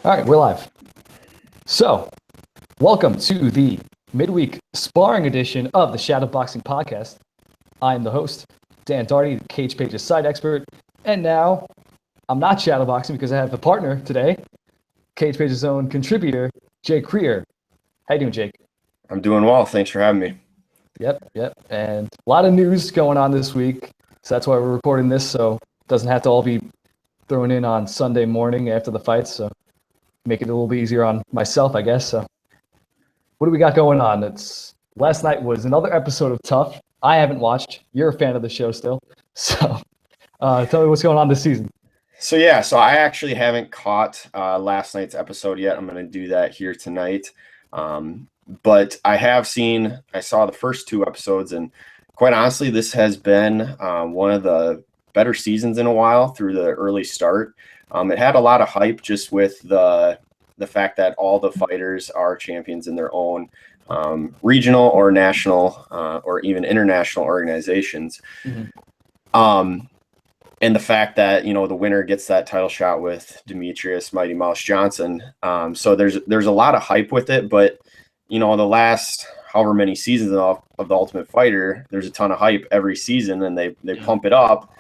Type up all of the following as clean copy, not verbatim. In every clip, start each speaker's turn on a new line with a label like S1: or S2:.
S1: All right, we're live. So, welcome to the midweek sparring edition of the Shadowboxing podcast. I am the host, Dan Doherty, the Cage Pages site expert. And now, I'm not shadowboxing because I have a partner today, Cage Pages' own contributor, Jake Krier. How you doing, Jake?
S2: I'm doing well. Thanks for having me.
S1: Yep. And a lot of news going on this week. So that's why we're recording this, so it doesn't have to all be thrown in on Sunday morning after the fights. So make it a little bit easier on myself, I guess. So what do we got going on? Last night was another episode of Tough. I haven't watched. You're a fan of the show still. So tell me what's going on this season.
S2: So I actually haven't caught last night's episode yet. I'm going to do that here tonight. But I saw the first two episodes, and quite honestly, this has been one of the better seasons in a while through the early start. It had a lot of hype just with the fact that all the fighters are champions in their own regional or national or even international organizations. Mm-hmm. And the fact that, the winner gets that title shot with Demetrius Mighty Mouse Johnson. So there's a lot of hype with it, but the last however many seasons of the Ultimate Fighter, there's a ton of hype every season, and they pump it up,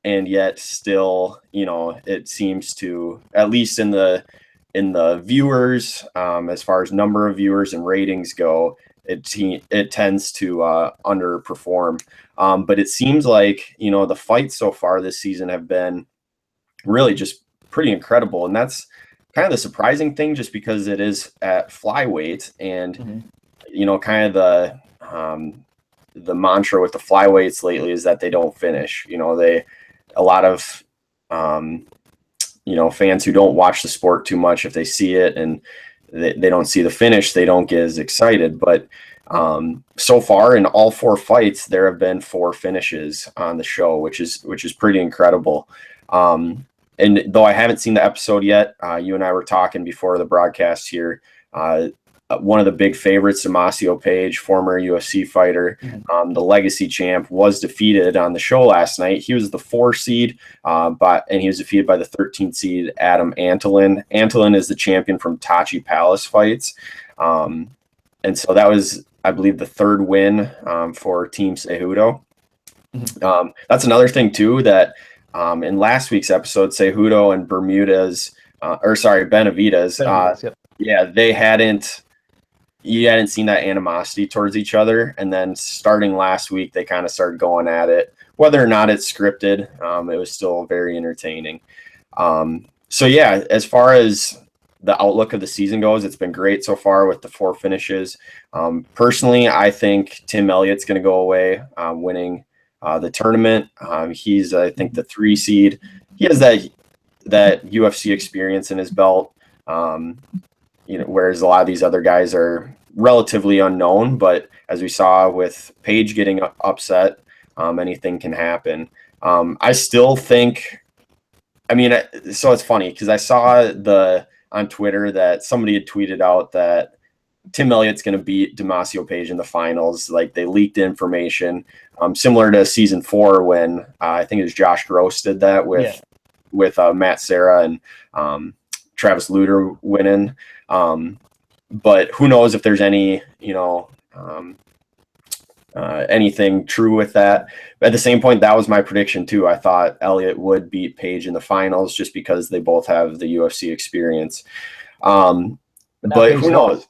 S2: and yet still, it seems to, at least in the viewers, as far as number of viewers and ratings go, it tends to underperform. But it seems like, the fights so far this season have been really just pretty incredible. And that's kind of the surprising thing, just because it is at flyweight, and, kind of the mantra with the flyweights lately is that they don't finish. A lot of, fans who don't watch the sport too much, if they see it and they don't see the finish, they don't get as excited. But so far in all four fights, there have been 4 finishes on the show, which is pretty incredible. And though I haven't seen the episode yet, you and I were talking before the broadcast here. One of the big favorites, Damasio Page, former UFC fighter, the legacy champ, was defeated on the show last night. He was the 4 seed, and he was defeated by the 13th seed, Adam Antolin. Antolin is the champion from Tachi Palace fights. And so that was, I believe, the 3rd win for Team Cejudo. That's another thing, too, that in last week's episode, Cejudo and Benavidez, you hadn't seen that animosity towards each other. And then starting last week, they kind of started going at it. Whether or not it's scripted, it was still very entertaining. As far as the outlook of the season goes, it's been great so far with the 4 finishes. Personally, I think Tim Elliott's going to go away winning the tournament. He's, I think, the 3 seed. He has that UFC experience in his belt. Whereas a lot of these other guys are relatively unknown, but as we saw with Page getting upset, anything can happen. I still think, so it's funny because I saw on Twitter that somebody had tweeted out that Tim Elliott's going to beat Damasio Page in the finals. Like, they leaked information, similar to season 4 when I think it was Josh Gross did that with Matt Serra and Travis Lutter winning. But who knows if there's any, anything true with that. But at the same point, that was my prediction too. I thought Elliott would beat Page in the finals just because they both have the UFC experience. But who knows?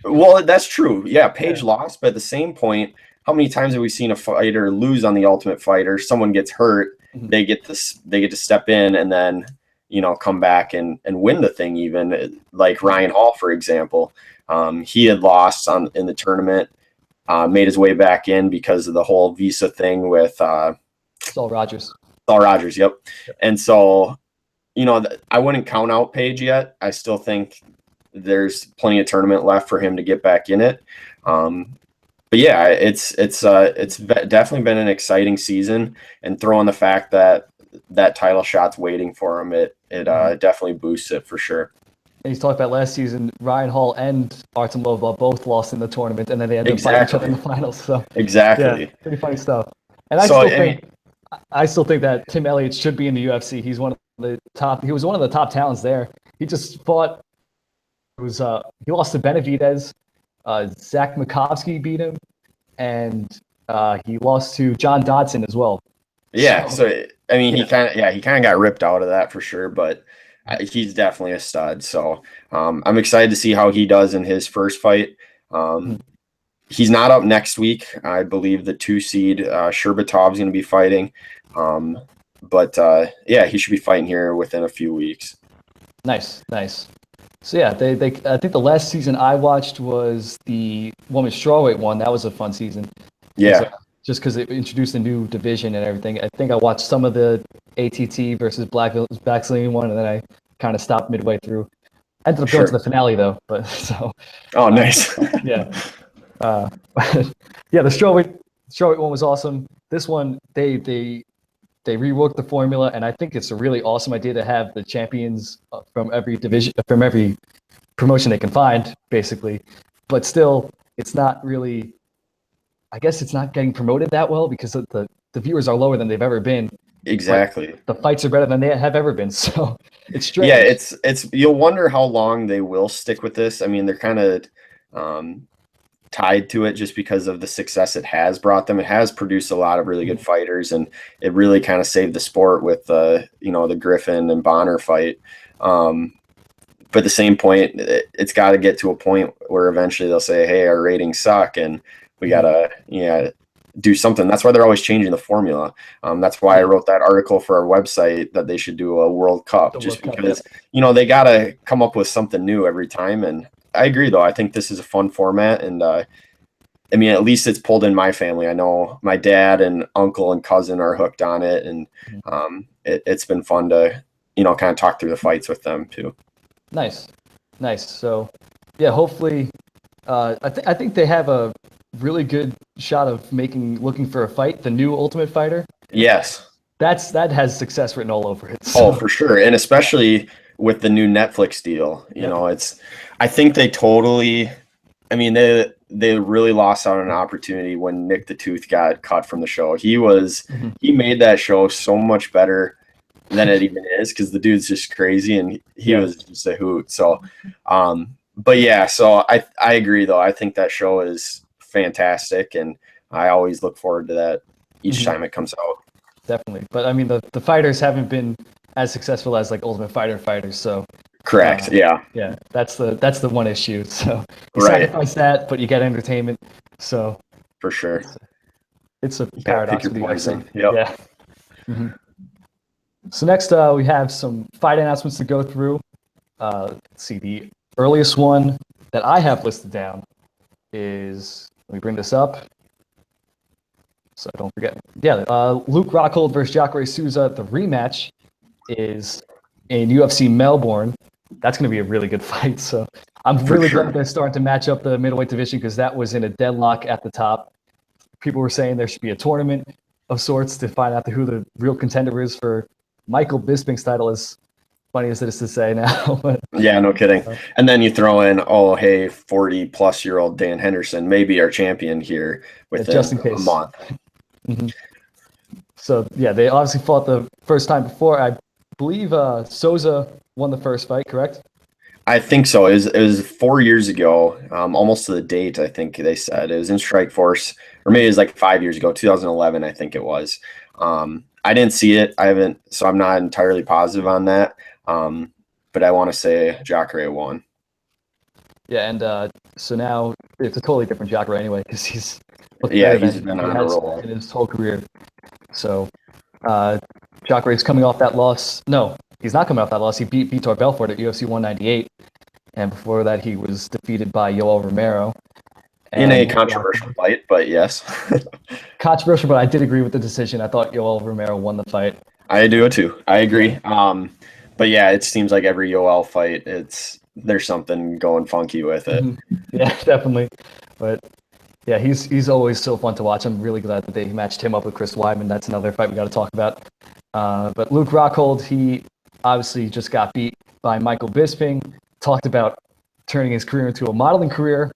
S2: Well, that's true. Yeah, Page lost, but at the same point, how many times have we seen a fighter lose on the Ultimate Fighter? Someone gets hurt, they get to step in and then come back and win the thing, even like Ryan Hall, for example. He had lost in the tournament, made his way back in because of the whole visa thing with
S1: Saul Rogers.
S2: Yep. And so, I wouldn't count out Page yet. I still think there's plenty of tournament left for him to get back in it. But yeah, it's definitely been an exciting season, and throw in the fact that title shot's waiting for him, it definitely boosts it for sure.
S1: And he's talked about last season, Ryan Hall and Artem Lobov both lost in the tournament, and then they ended up fighting each other in the finals. So
S2: exactly,
S1: yeah, pretty funny stuff. And I still think that Tim Elliott should be in the UFC. He was one of the top talents there. He just fought. It was he lost to Benavidez. Zach Makovsky beat him, and he lost to John Dodson as well.
S2: Yeah, so I mean,
S1: Yeah.
S2: he kind of got ripped out of that for sure, but he's definitely a stud. So I'm excited to see how he does in his first fight. He's not up next week. I believe the 2 seed Sherbatov's going to be fighting, but yeah, he should be fighting here within a few weeks.
S1: Nice. So yeah, they I think the last season I watched was the women's strawweight one. That was a fun season.
S2: Yeah.
S1: So, just because it introduced a new division and everything. I think I watched some of the ATT versus Blackzilian one, and then I kind of stopped midway through. Ended up going to the finale though, but so.
S2: Oh, nice.
S1: Yeah. Yeah, the strawweight one was awesome. This one, they reworked the formula, and I think it's a really awesome idea to have the champions from every division, from every promotion they can find, basically. But still, it's not really. I guess it's not getting promoted that well because the viewers are lower than they've ever been.
S2: Exactly.
S1: The fights are better than they have ever been, so it's strange.
S2: Yeah, it's you'll wonder how long they will stick with this. I mean, they're kind of tied to it just because of the success it has brought them. It has produced a lot of really good fighters, and it really kind of saved the sport with the Griffin and Bonner fight. But at the same point, it's got to get to a point where eventually they'll say, "Hey, our ratings suck," and we gotta do something. That's why they're always changing the formula. That's why I wrote that article for our website that they should do a World Cup, because they gotta come up with something new every time. And I agree, though. I think this is a fun format, and I mean, at least it's pulled in my family. I know my dad and uncle and cousin are hooked on it, and it's been fun to kind of talk through the fights with them too.
S1: Nice. So yeah, hopefully, I think they have a really good shot of looking for a fight. The new Ultimate Fighter.
S2: Yes.
S1: That has success written all over it. So.
S2: Oh, for sure. And especially with the new Netflix deal, I think they totally, I mean, they really lost out on an opportunity when Nick the Tooth got cut from the show. He made that show so much better than it even is, because the dude's just crazy, and he was just a hoot. So, but yeah, so I agree though. I think that show is fantastic, and I always look forward to that each time it comes out.
S1: Definitely. But I mean, the fighters haven't been as successful as like Ultimate Fighter fighters, so
S2: correct. Yeah,
S1: that's the one issue. So you sacrifice that, but you get entertainment. So
S2: for sure,
S1: it's a paradox with the UFC.
S2: Yep.
S1: Yeah. So next we have some fight announcements to go through. Let's see, the earliest one that I have listed down is, let me bring this up so I don't forget. Yeah, Luke Rockhold versus Jacare Souza. The rematch is in UFC Melbourne. That's going to be a really good fight. So I'm really glad they're starting to match up the middleweight division, because that was in a deadlock at the top. People were saying there should be a tournament of sorts to find out who the real contender is for Michael Bisping's title, as funny as it is to say now.
S2: Yeah, no kidding. And then you throw in, 40-plus-year-old Dan Henderson, maybe our champion here within
S1: just in case.
S2: A month.
S1: So, yeah, they obviously fought the first time before. I believe Souza won the first fight, correct?
S2: I think so. It was 4 years ago, almost to the date, I think they said. It was in Strikeforce, or maybe it was like 5 years ago, 2011, I think it was. I didn't see it. I haven't, so I'm not entirely positive on that. But I want to say Jacare won.
S1: Yeah, and so now it's a totally different Jacare anyway, because he's
S2: been on a roll
S1: in his whole career. So Jacare is coming off that loss. No, he's not coming off that loss. He beat Vitor Belfort at UFC 198, and before that he was defeated by Yoel Romero.
S2: In a controversial fight, but yes.
S1: Controversial, but I did agree with the decision. I thought Yoel Romero won the fight.
S2: I do too. I agree. But yeah, it seems like every Yoel fight, there's something going funky with it.
S1: Yeah, definitely. But yeah, he's always so fun to watch. I'm really glad that they matched him up with Chris Weidman. That's another fight we got to talk about. But Luke Rockhold, he obviously just got beat by Michael Bisping. Talked about turning his career into a modeling career,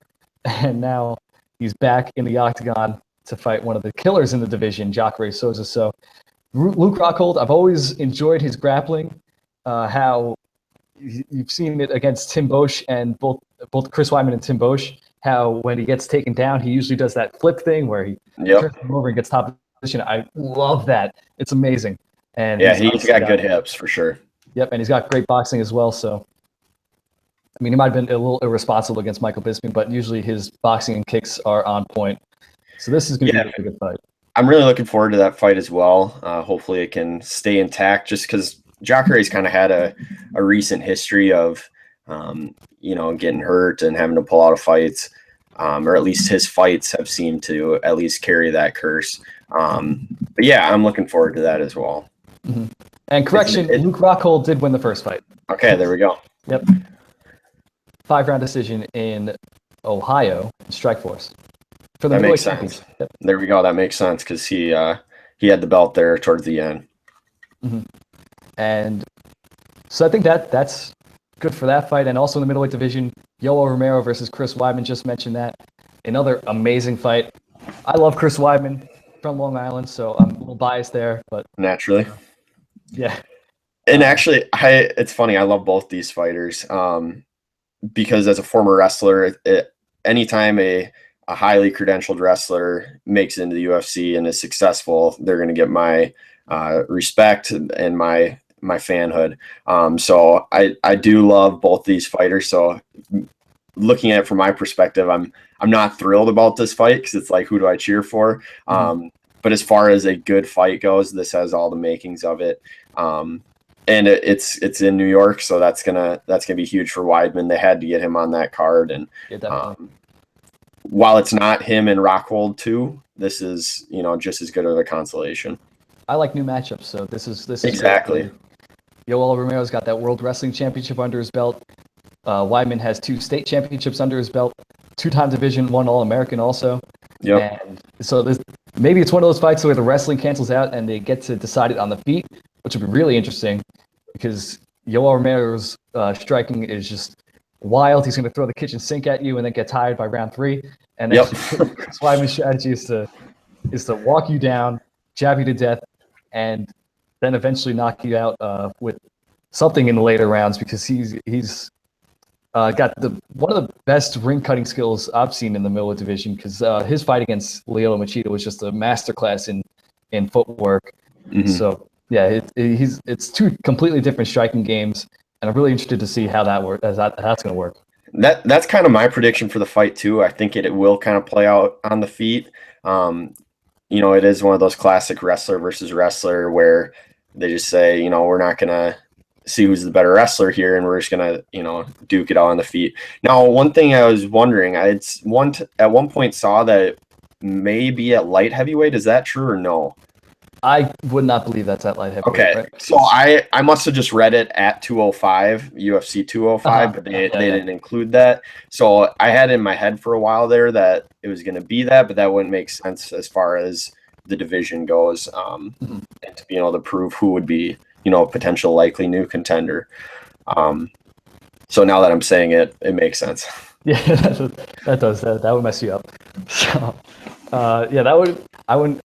S1: and now he's back in the octagon to fight one of the killers in the division, Jacare Souza. So Luke Rockhold, I've always enjoyed his grappling, how you've seen it against Tim Bosch and both Chris Weidman and Tim Bosch, how when he gets taken down, he usually does that flip thing where he turns him over and gets top position. I love that. It's amazing. And
S2: yeah, he's got good hips for sure.
S1: Yep, and he's got great boxing as well. So, I mean, he might have been a little irresponsible against Michael Bisping, but usually his boxing and kicks are on point. So this is going to be a good fight.
S2: I'm really looking forward to that fight as well. Hopefully it can stay intact, just because Jacare's kind of had a recent history of, getting hurt and having to pull out of fights, or at least his fights have seemed to at least carry that curse. But yeah, I'm looking forward to that as well.
S1: Mm-hmm. And correction, Luke Rockhold did win the first fight.
S2: Okay, there we go.
S1: Yep. 5-round decision in Ohio, Strikeforce.
S2: That makes sense. Yep. There we go. That makes sense because he had the belt there towards the end.
S1: Mm-hmm. And so I think that's good for that fight. And also in the middleweight division, Yoel Romero versus Chris Weidman, just mentioned that. Another amazing fight. I love Chris Weidman from Long Island, so I'm a little biased there, but
S2: naturally.
S1: Yeah.
S2: And actually, it's funny. I love both these fighters because as a former wrestler, anytime a highly credentialed wrestler makes it into the UFC and is successful, they're going to get my respect and my fanhood. So I do love both these fighters. So looking at it from my perspective, I'm not thrilled about this fight because it's like, who do I cheer for? But as far as a good fight goes, this has all the makings of it. And it's in New York, so that's gonna be huge for Weidman. They had to get him on that card, and while it's not him and Rockhold too, this is just as good of a consolation.
S1: I like new matchups, so this is
S2: exactly.
S1: Yoel Romero's got that World Wrestling Championship under his belt. Weidman has 2 state championships under his belt, 2-time Division I All-American also.
S2: Yep.
S1: And so maybe it's one of those fights where the wrestling cancels out and they get to decide it on the feet, which would be really interesting because Yoel Romero's striking is just wild. He's going to throw the kitchen sink at you and then get tired by round 3. And then Chris Weidman's strategy is to walk you down, jab you to death, and then eventually knock you out with something in the later rounds because he's got one of the best ring cutting skills I've seen in the middleweight division because his fight against Lyoto Machida was just a masterclass in footwork. Mm-hmm. So yeah, it's 2 completely different striking games, and I'm really interested to see how that's going to work.
S2: That's kind of my prediction for the fight too. I think it will kind of play out on the feet. It is one of those classic wrestler versus wrestler where they just say, we're not going to see who's the better wrestler here, and we're just going to, duke it out on the feet. Now, one thing I was wondering, at one point saw that it may be at light heavyweight. Is that true or no?
S1: I would not believe that's at light heavyweight.
S2: Okay, right? So I must have just read it at 205, UFC 205, but they didn't include that. So I had in my head for a while there that it was going to be that, but that wouldn't make sense as far as the division goes, and to be able to prove who would be, a potential likely new contender. So now that I'm saying it, it makes sense.
S1: Yeah, that does. That would mess you up. So, I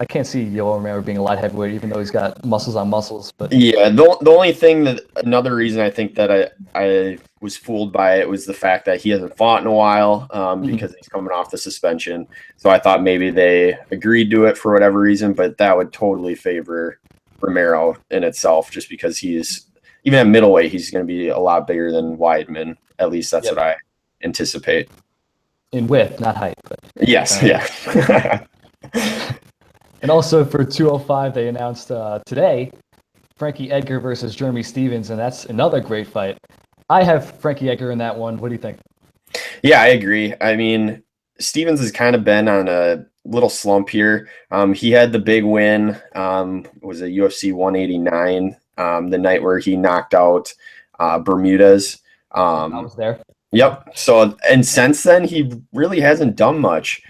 S1: can't see Yoel Romero being a light heavyweight, even though he's got muscles on muscles. But
S2: yeah, the only thing another reason I think that I was fooled by it was the fact that he hasn't fought in a while because he's coming off the suspension. So I thought maybe they agreed to it for whatever reason, but that would totally favor Romero in itself, just because even at middleweight, he's going to be a lot bigger than Weidman. At least that's what I anticipate.
S1: In width, not height. But,
S2: yes, yeah.
S1: And also for 205, they announced today Frankie Edgar versus Jeremy Stephens, and that's another great fight. I have Frankie Edgar in that one. What do you think?
S2: Yeah, I agree. I mean, Stephens has kind of been on a little slump here. He had the big win, was a UFC 189, the night where he knocked out Bermudez.
S1: I was there.
S2: Yep. So, and since then, he really hasn't done much.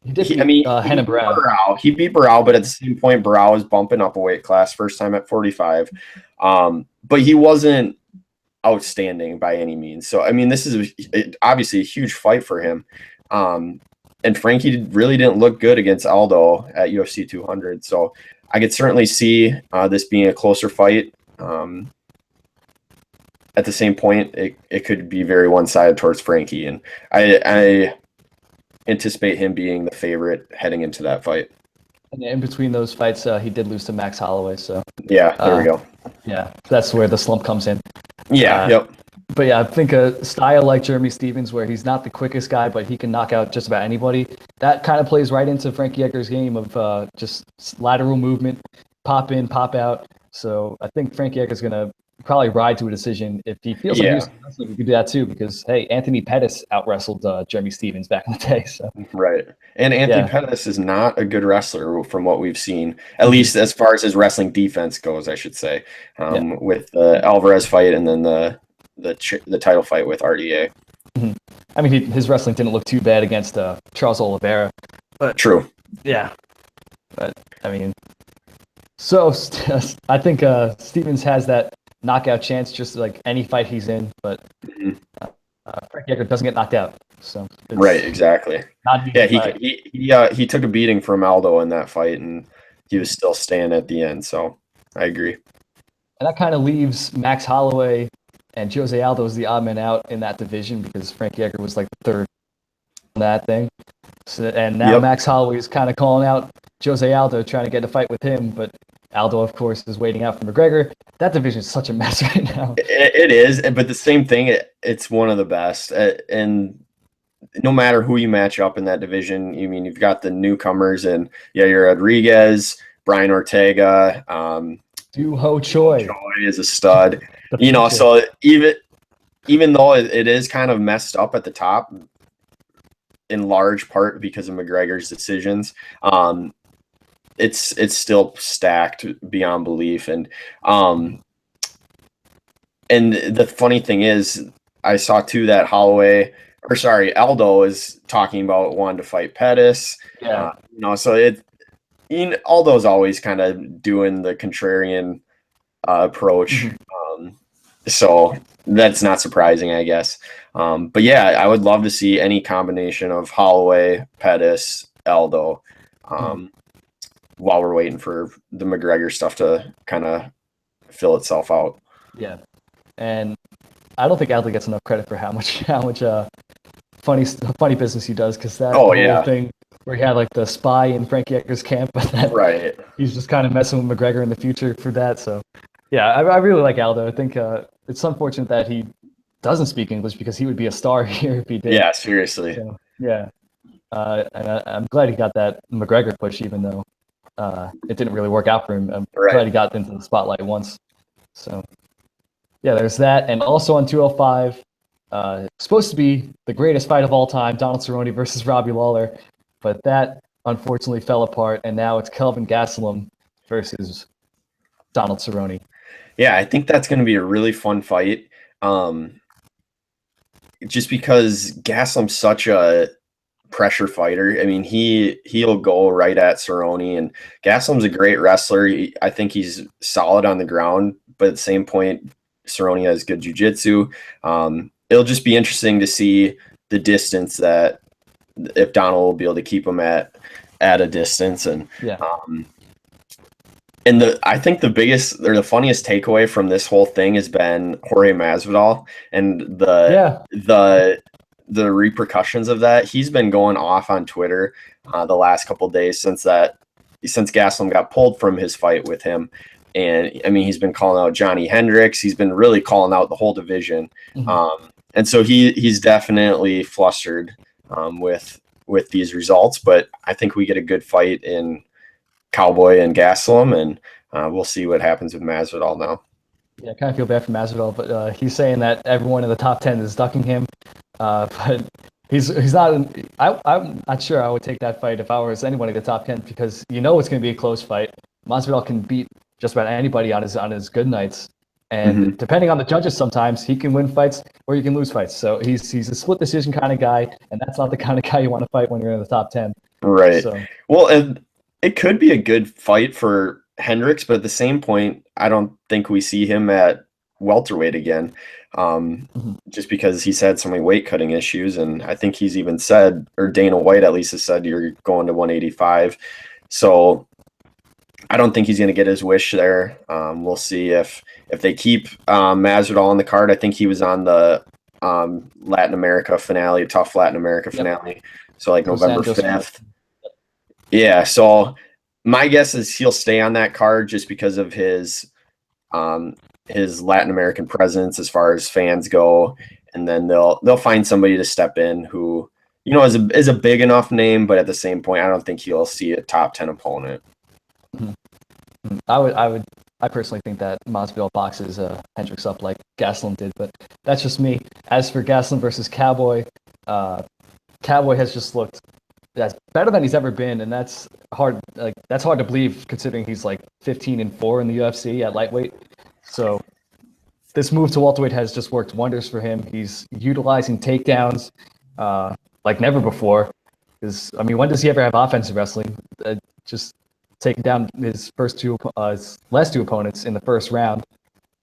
S1: He did beat Renan Barão.
S2: He beat Barão, but at the same point, Barão was bumping up a weight class, first time at 45. But he wasn't outstanding by any means. So, I mean, this is obviously a huge fight for him. And Frankie really didn't look good against Aldo at UFC 200. So I could certainly see this being a closer fight. at the same point, it could be very one-sided towards Frankie, and I anticipate him being the favorite heading into that fight.
S1: And in between those fights, he did lose to Max Holloway. So
S2: yeah, there we go.
S1: Yeah, that's where the slump comes in.
S2: Yeah, yep.
S1: But yeah, I think a style like Jeremy Stephens, where he's not the quickest guy, but he can knock out just about anybody, that kind of plays right into Frankie Edgar's game of just lateral movement, pop in, pop out. So I think Frankie Edgar's going to probably ride to a decision. If he feels like he could do that too, because, hey, Anthony Pettis out-wrestled Jeremy Stephens back in the day. So.
S2: Right. And Anthony Pettis is not a good wrestler from what we've seen, at least as far as his wrestling defense goes, I should say, with the Alvarez fight and then the title fight with RDA.
S1: Mm-hmm. I mean, his wrestling didn't look too bad against Charles Oliveira. But
S2: true.
S1: Yeah. But, I mean, so I think Stephens has that knockout chance just like any fight he's in, but Frankie Edgar doesn't get knocked out. So
S2: right, exactly. He took a beating from Aldo in that fight, and he was still staying at the end. So I agree.
S1: And that kind of leaves Max Holloway and Jose Aldo as the odd man out in that division, because Frankie Edgar was like the third on that thing. So, and now Max Holloway is kind of calling out Jose Aldo, trying to get a fight with him, but Aldo, of course, is waiting out for McGregor. That division is such a mess right now.
S2: It is, but the same thing, it's one of the best. And no matter who you match up in that division, you mean you've got the newcomers and Yair Rodriguez, Brian Ortega,
S1: Du Ho Choi.
S2: Choi is a stud. So even though it is kind of messed up at the top, in large part because of McGregor's decisions, it's still stacked beyond belief. And the funny thing is, I saw too that Aldo is talking about wanting to fight Pettis.
S1: Yeah.
S2: So Aldo's always kind of doing the contrarian approach. So that's not surprising, I guess. But yeah, I would love to see any combination of Holloway, Pettis, Aldo, while we're waiting for the McGregor stuff to kind of fill itself out.
S1: Yeah. And I don't think Aldo gets enough credit for how much funny business he does, because that whole thing where he had like the spy in Frankie Edgar's camp,
S2: right?
S1: He's just kind of messing with McGregor in the future for that. So yeah, I really like Aldo. I think it's unfortunate that he doesn't speak English, because he would be a star here if he did.
S2: Yeah, seriously.
S1: So, yeah, and I'm glad he got that McGregor push, even though it didn't really work out for him. I'm glad he got into the spotlight once. So yeah, there's that. And also on 205, supposed to be the greatest fight of all time, Donald Cerrone versus Robbie Lawler, but that unfortunately fell apart, and now it's Kelvin Gastelum versus Donald Cerrone.
S2: Yeah, I think that's going to be a really fun fight. Just because Gastelum's such a pressure fighter. I mean, he'll go right at Cerrone, and Gastelum's a great wrestler. I think he's solid on the ground, but at the same point, Cerrone has good jiu-jitsu. It'll just be interesting to see the distance that if Donald will be able to keep him at a distance. And I think the biggest or the funniest takeaway from this whole thing has been Jorge Masvidal and the repercussions of that. He's been going off on Twitter the last couple of days since Gastelum got pulled from his fight with him. And I mean, he's been calling out Johnny Hendricks. He's been really calling out the whole division. And so he's definitely flustered with these results, but I think we get a good fight in Cowboy and Gastelum, and we'll see what happens with Masvidal now.
S1: Yeah, I kind of feel bad for Masvidal, but he's saying that everyone in the top 10 is ducking him. But he's not. I'm not sure I would take that fight if I was anyone in the top 10, because it's going to be a close fight. Masvidal can beat just about anybody on his good nights, and depending on the judges, sometimes he can win fights or you can lose fights. So he's a split decision kind of guy, and that's not the kind of guy you want to fight when you're in the top 10.
S2: Right. So. Well, and it could be a good fight for Hendricks, but at the same point, I don't think we see him at welterweight again, just because he's had so many weight cutting issues. And I think he's even said, or Dana White at least has said, you're going to 185. So I don't think he's going to get his wish there. We'll see if they keep Masvidal on the card. I think he was on the Latin America finale, tough Latin America finale. So like November 5th. Yeah. So my guess is he'll stay on that card just because of his Latin American presence as far as fans go. And then they'll find somebody to step in who, you know, is a big enough name, but at the same point, I don't think he'll see a top 10 opponent.
S1: I personally think that Masvidal boxes Hendricks up like Gastelum did, but that's just me. As for Gastelum versus Cowboy, Cowboy has just looked better than he's ever been, and that's hard. Like that's hard to believe considering he's like 15-4 in the UFC at lightweight. So this move to welterweight has just worked wonders for him. He's utilizing takedowns like never before. Because I mean, when does he ever have offensive wrestling? Just taking down his last two opponents in the first round,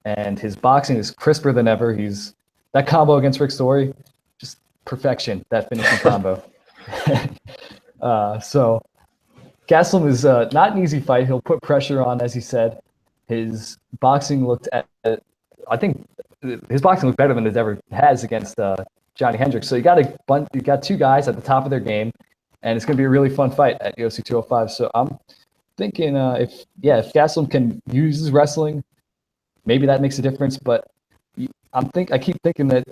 S1: and his boxing is crisper than ever. That combo against Rick Story, just perfection. That finishing combo. So Gastelum is not an easy fight. He'll put pressure on, as he said. His boxing I think his boxing looked better than it ever has against Johnny Hendricks. So you got two guys at the top of their game, and it's going to be a really fun fight at UFC 205. So I'm thinking if Gastelum can use his wrestling, maybe that makes a difference. But I keep thinking that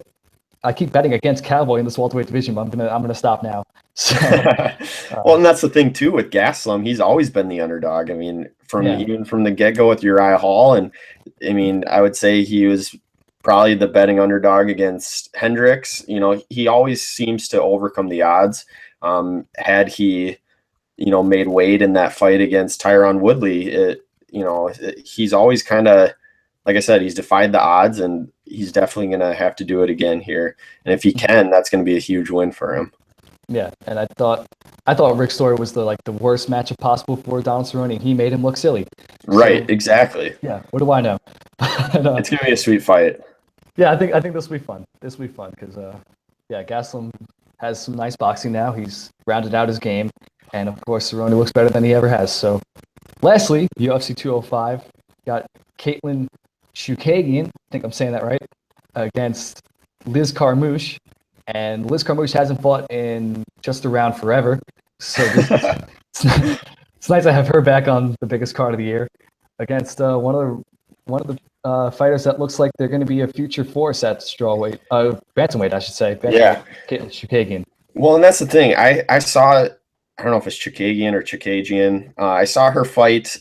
S1: I keep betting against Cowboy in this welterweight division. But I'm gonna stop now. So,
S2: well, and that's the thing too with Gastelum. He's always been the underdog. I mean, even from the get-go with Uriah Hall, and I mean, I would say he was probably the betting underdog against Hendricks. You know, he always seems to overcome the odds. Had he, you know, made weight in that fight against Tyron Woodley, he's always kind of, like I said, he's defied the odds, and he's definitely going to have to do it again here. And if he can, that's going to be a huge win for him.
S1: Yeah, and I thought Rick Story was the worst matchup possible for Donald Cerrone, and he made him look silly.
S2: Right, so, exactly.
S1: Yeah, what do I know?
S2: It's going to be a sweet fight.
S1: Yeah, I think this will be fun. This will be fun because Gastelum has some nice boxing now. He's rounded out his game, and of course Cerrone looks better than he ever has. So, lastly, UFC 205 got Caitlin Chookagian, I think I'm saying that right, against Liz Carmouche. And Liz Carmouche hasn't fought in just around forever. So it's nice to have her back on the biggest card of the year against one of the fighters that looks like they're going to be a future force at bantamweight, I should say.
S2: Yeah.
S1: Caitlin Chookagian.
S2: Well, and that's the thing. I saw, I don't know if it's Chookagian or Chookagian. I saw her fight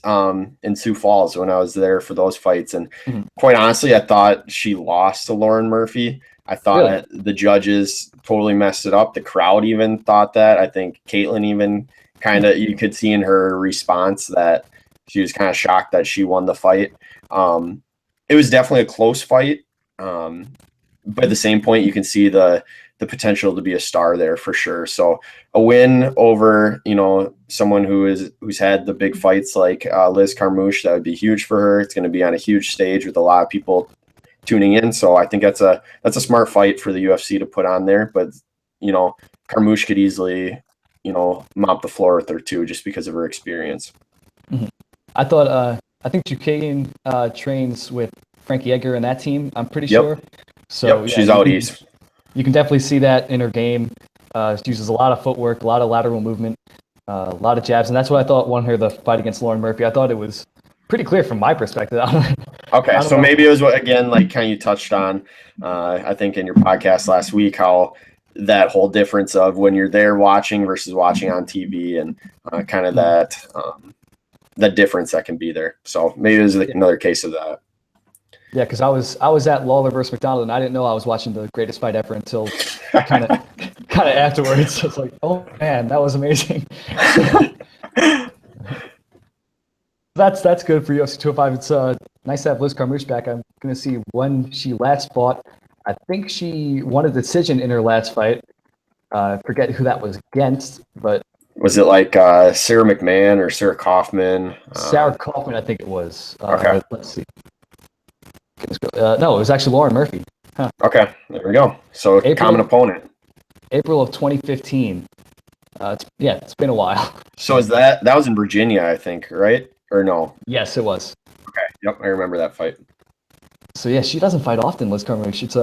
S2: in Sioux Falls when I was there for those fights. And quite honestly, I thought she lost to Lauren Murphy. I thought that the judges totally messed it up. The crowd even thought that. I think Caitlin even kind of, you could see in her response that she was kind of shocked that she won the fight. It was definitely a close fight. But at the same point, you can see the potential to be a star there for sure. So a win over, you know, someone who's had the big fights like Liz Carmouche, that would be huge for her. It's going to be on a huge stage with a lot of people tuning in. So I think that's a smart fight for the UFC to put on there. But, you know, Carmouche could easily, you know, mop the floor with her too, just because of her experience.
S1: I think Chookagian trains with Frankie Edgar and that team, I'm pretty sure. So
S2: she's out east.
S1: You can definitely see that in her game. She uses a lot of footwork, a lot of lateral movement, a lot of jabs. And that's what I thought won her the fight against Lauren Murphy. I thought it was pretty clear from my perspective.
S2: Okay, so maybe it was what, again, like kind of you touched on, I think in your podcast last week, how that whole difference of when you're there watching versus watching on TV, and kind of that difference that can be there. So maybe it was another case of that.
S1: Yeah, because I was at Lawler versus McDonald, and I didn't know I was watching the greatest fight ever until kind of afterwards. So it's like, oh man, that was amazing. That's good for UFC 205. It's nice to have Liz Carmouche back. I'm going to see when she last fought. I think she won a decision in her last fight. I forget who that was against, but
S2: was it like Sarah McMahon or Sarah Kaufman?
S1: Sarah Kaufman, I think it was.
S2: Okay.
S1: Let's see. No, it was actually Lauren Murphy. Huh.
S2: Okay, there we go. So common opponent.
S1: April of 2015. It's been a while.
S2: So is that was in Virginia, I think, right? Or no?
S1: Yes, it was.
S2: Okay. Yep, I remember that fight.
S1: So yeah, she doesn't fight often, Liz Carmouche. She's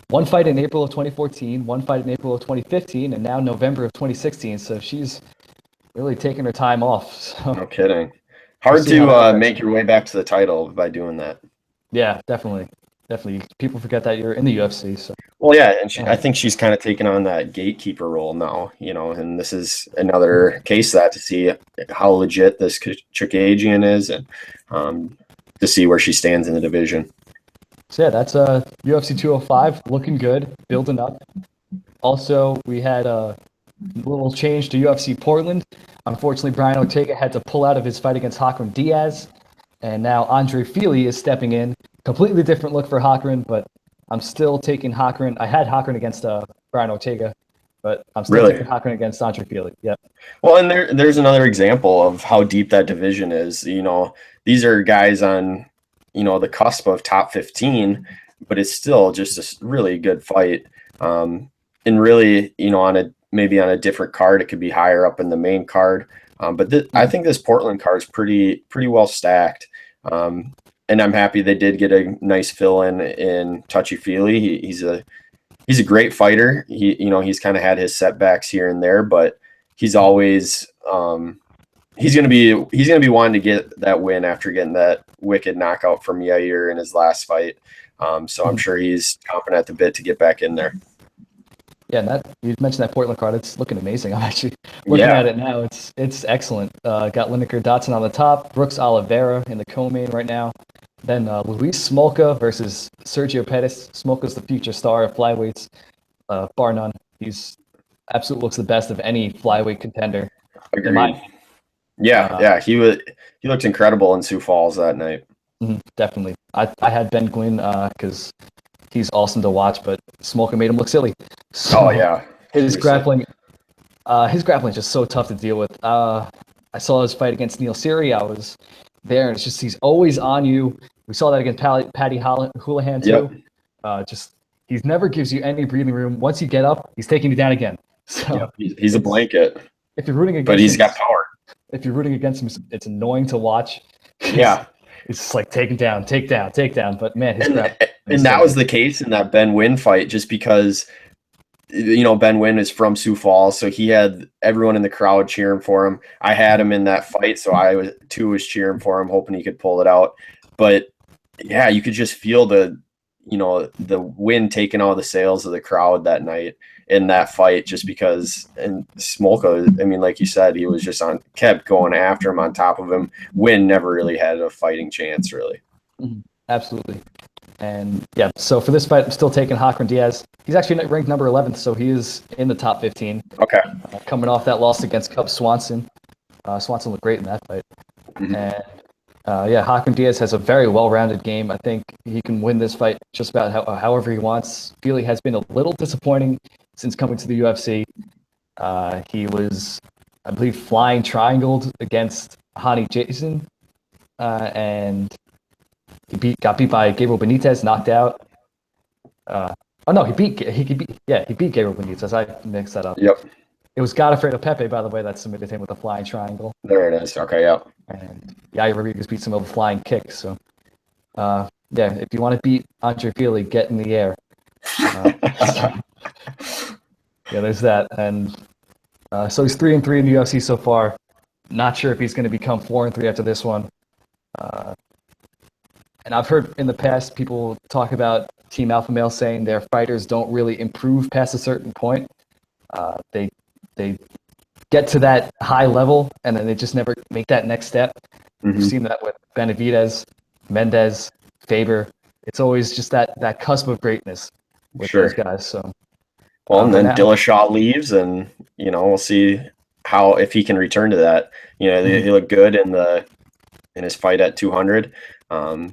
S1: one fight in April of 2014, one fight in April of 2015, and now November of 2016. So she's really taking her time off. So
S2: No kidding.
S1: we'll
S2: Hard
S1: see how that
S2: to
S1: affects
S2: make
S1: her.
S2: your way back to the title by doing that.
S1: Yeah, definitely. Definitely. People forget that you're in the UFC. So
S2: Well, yeah, and I think she's kind of taken on that gatekeeper role now, and this is another case of that to see how legit this Chikagian is, and to see where she stands in the division.
S1: So yeah, that's UFC 205, looking good, building up. Also, we had a little change to UFC Portland. Unfortunately, Brian Ortega had to pull out of his fight against Hakron Diaz, and now Andre Fili is stepping in. Completely different look for Hakron, but I'm still taking Hakron. I had Hakron against Brian Ortega, but I'm still
S2: Really?
S1: taking Hakron against Andre Fili. Yep.
S2: Well, and there's another example of how deep that division is. These are guys on, the cusp of top 15, but it's still just a really good fight. And really, maybe on a different card, it could be higher up in the main card. But I think this Portland card is pretty well stacked. And I'm happy they did get a nice fill in Touchy Feely. He's a great fighter. He's kind of had his setbacks here and there, but he's always he's gonna be wanting to get that win after getting that wicked knockout from Yair in his last fight. So I'm sure he's confident at the bit to get back in there.
S1: Yeah, and you mentioned that Portland card. It's looking amazing. I'm actually looking at it now. It's excellent. Got Lineker Dotson on the top, Brooks Oliveira in the co-main right now. Then Luis Smolka versus Sergio Pettis. Smolka's the future star of flyweights, bar none. He's absolutely looks the best of any flyweight contender.
S2: Agreed. Yeah. He looked incredible in Sioux Falls that night.
S1: Definitely. I had Ben Gwynn because he's awesome to watch, but Smolka made him look silly. So
S2: Oh yeah,
S1: his grappling is just so tough to deal with. I saw his fight against Neil Siri. I was there, and it's just he's always on you. We saw that against Patty Houlihan too.
S2: Yep.
S1: He never gives you any breathing room. Once you get up, he's taking you down again. So
S2: he's a blanket.
S1: If you're rooting against
S2: but he's
S1: him,
S2: got power.
S1: If you're rooting against him, it's annoying to watch.
S2: Yeah.
S1: It's just like take down. But man, his
S2: and that was the case in that Ben Wynn fight, just because Ben Wynn is from Sioux Falls, so he had everyone in the crowd cheering for him. I had him in that fight, so I was cheering for him, hoping he could pull it out. But yeah, you could just feel the wind taking all the sails of the crowd that night in that fight, just because. And Smolka, I mean, like you said, he was just kept going after him, on top of him. Wynn never really had a fighting chance, really.
S1: Absolutely. And yeah, so for this fight, I'm still taking Hakron Diaz. He's actually ranked number 11th, so he is in the top 15.
S2: Okay.
S1: Coming off that loss against Cub Swanson. Swanson looked great in that fight. And Hakron Diaz has a very well-rounded game. I think he can win this fight just about however he wants. Feely has been a little disappointing since coming to the UFC. He was, I believe, flying triangled against Hani Jason, and he got beat by Gabriel Benitez, knocked out. He beat Gabriel Benitez. I mixed that up.
S2: Yep.
S1: It was Godofredo Pepe, by the way, that submitted him with a flying triangle.
S2: There it is. Okay, yeah.
S1: And Yair Rodriguez beats him with a flying kick. So, if you want to beat Andre Fili, get in the air. There's that. And so he's 3-3 in the UFC so far. Not sure if he's going to become 4-3 after this one. And I've heard in the past people talk about Team Alpha Male saying their fighters don't really improve past a certain point. They get to that high level, and then they just never make that next step. We've seen that with Benavidez, Mendez, Faber. It's always just that cusp of greatness with those guys. So,
S2: well, and then Dillashaw leaves, and we'll see if he can return to that. He looked good in his fight at 200, but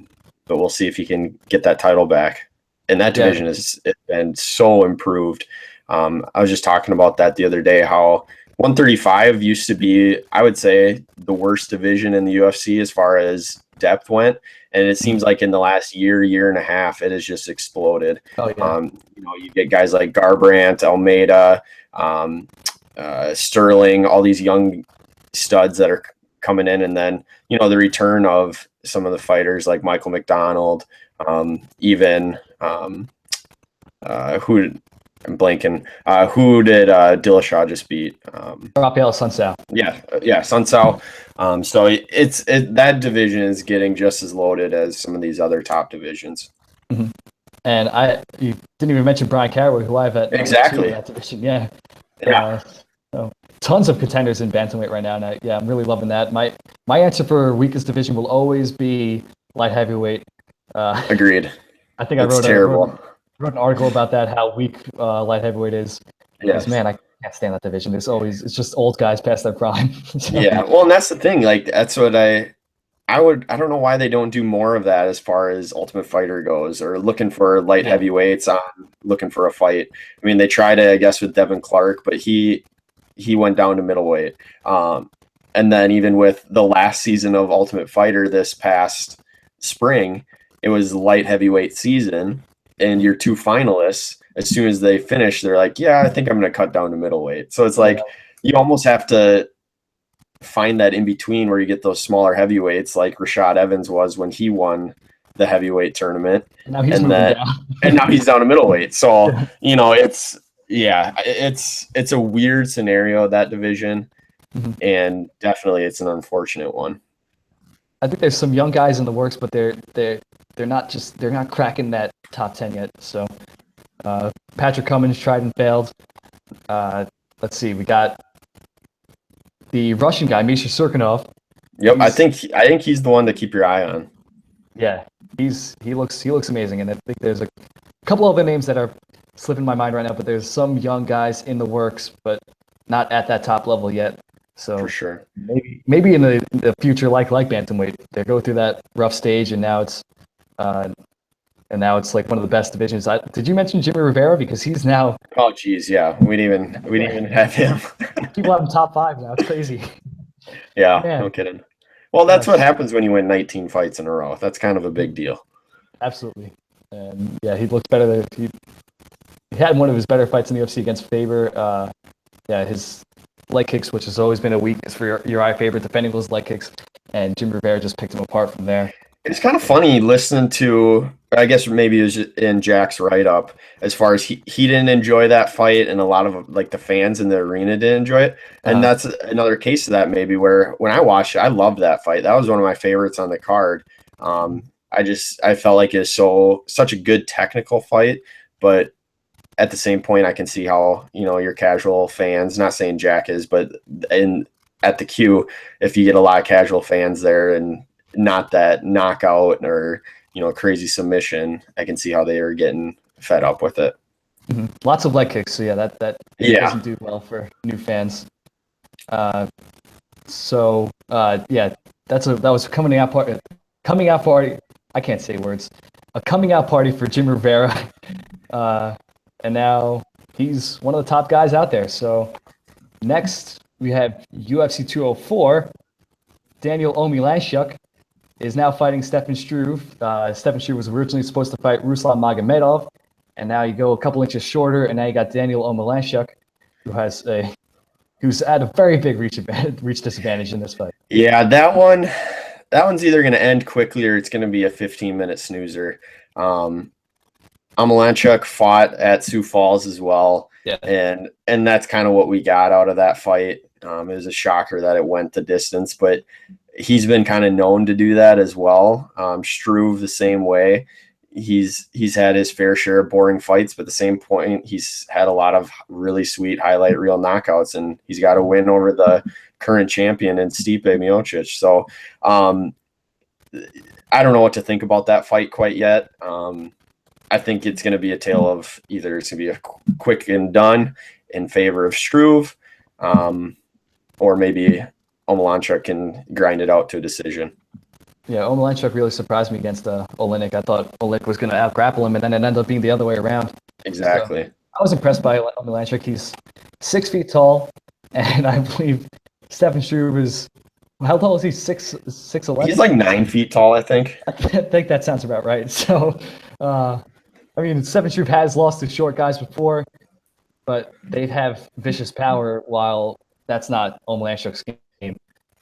S2: we'll see if he can get that title back. And that division has been so improved. I was just talking about that the other day, how 135 used to be, I would say, the worst division in the UFC as far as depth went. And it seems like in the last year and a half, it has just exploded.
S1: Oh, yeah.
S2: You get guys like Garbrandt, Almeida, Sterling, all these young studs that are coming in, and then the return of some of the fighters like Michael McDonald, even who I'm blanking. Who did Dillashaw just beat?
S1: Rafael Sunsao.
S2: Yeah, Sunsao. So it's that division is getting just as loaded as some of these other top divisions.
S1: Mm-hmm. And you didn't even mention Brian Caraway, who I've at
S2: exactly
S1: in that division. Yeah. So tons of contenders in bantamweight right now, and I'm really loving that. My answer for weakest division will always be light heavyweight.
S2: Agreed.
S1: I think I wrote an article about that, how weak light heavyweight is. Because man, I can't stand that division. It's just old guys past their prime.
S2: So. Yeah, well, and that's the thing. Like that's what I don't know why they don't do more of that as far as Ultimate Fighter goes, or looking for light heavyweights looking for a fight. I mean, they tried it, I guess, with Devin Clark, but he went down to middleweight. And then even with the last season of Ultimate Fighter this past spring, it was light heavyweight season, and your 2 finalists, as soon as they finish, they're like, yeah, I think I'm going to cut down to middleweight. So it's like you almost have to find that in between where you get those smaller heavyweights like Rashad Evans was when he won the heavyweight tournament.
S1: And now he's moving down.
S2: And now he's down to middleweight. So, it's a weird scenario, that division. Mm-hmm. And definitely it's an unfortunate one.
S1: I think there's some young guys in the works, but they're not cracking that top 10 yet. So Patrick Cummins tried and failed. Let's see, we got the Russian guy, Misha Serkinov.
S2: Yep, I think he's the one to keep your eye on.
S1: Yeah, he looks amazing, and I think there's a couple other names that are slipping my mind right now, but there's some young guys in the works, but not at that top level yet. So
S2: for sure,
S1: maybe in the future, like bantamweight, they go through that rough stage, and now it's like one of the best divisions. Did you mention Jimmy Rivera, because he's now?
S2: Oh geez, yeah, we didn't even have him.
S1: People have him top 5 now. It's crazy.
S2: Yeah, no kidding. Well, that's what happens when you win 19 fights in a row. That's kind of a big deal.
S1: Absolutely. And yeah, he looks better. He had one of his better fights in the UFC against Faber. His leg kicks, which has always been a weakness for Uriah Faber, defending those leg kicks, and Jim Rivera just picked him apart from there.
S2: It's kind of funny listening to, I guess maybe it was in Jack's write-up, as far as he didn't enjoy that fight, and a lot of like the fans in the arena didn't enjoy it. And that's another case of that, maybe, where when I watched it, I loved that fight. That was one of my favorites on the card. I felt like it's such a good technical fight, but at the same point, I can see how, your casual fans, not saying Jack is, but at the Q, if you get a lot of casual fans there and not that knockout or, crazy submission, I can see how they are getting fed up with it.
S1: Mm-hmm. Lots of leg kicks. So that doesn't do well for new fans. That was a coming out party. I can't say words. A coming out party for Jim Rivera. And now he's one of the top guys out there. So next we have UFC 204. Daniel Omielanchuk is now fighting Stefan Struve. Stefan Struve was originally supposed to fight Ruslan Magomedov, and now you go a couple inches shorter, and now you got Daniel Omielanchuk, who's at a very big reach disadvantage in this fight.
S2: Yeah, that one's either going to end quickly or it's going to be a 15-minute snoozer. Omielanchuk fought at Sioux Falls as well, and that's kind of what we got out of that fight. It was a shocker that it went the distance, but he's been kind of known to do that as well. Struve the same way. He's had his fair share of boring fights, but at the same point, he's had a lot of really sweet highlight reel knockouts, and he's got a win over the current champion in Stipe Miocic. So I don't know what to think about that fight quite yet. I think it's going to be a tale of either it's going to be a quick and done in favor of Struve, or maybe Omielanchuk can grind it out to a decision.
S1: Yeah, Omielanchuk really surprised me against Oleinik. I thought Oleinik was going to out-grapple him, and then it ended up being the other way around.
S2: Exactly.
S1: So I was impressed by Omielanchuk. He's 6 feet tall, and I believe Stefan Struve is, how tall is he? 6'11"?
S2: He's like 9 feet tall, I think.
S1: I think that sounds about right. So, Stefan Struve has lost to short guys before, but they have vicious power, while that's not Omielanchuk's game.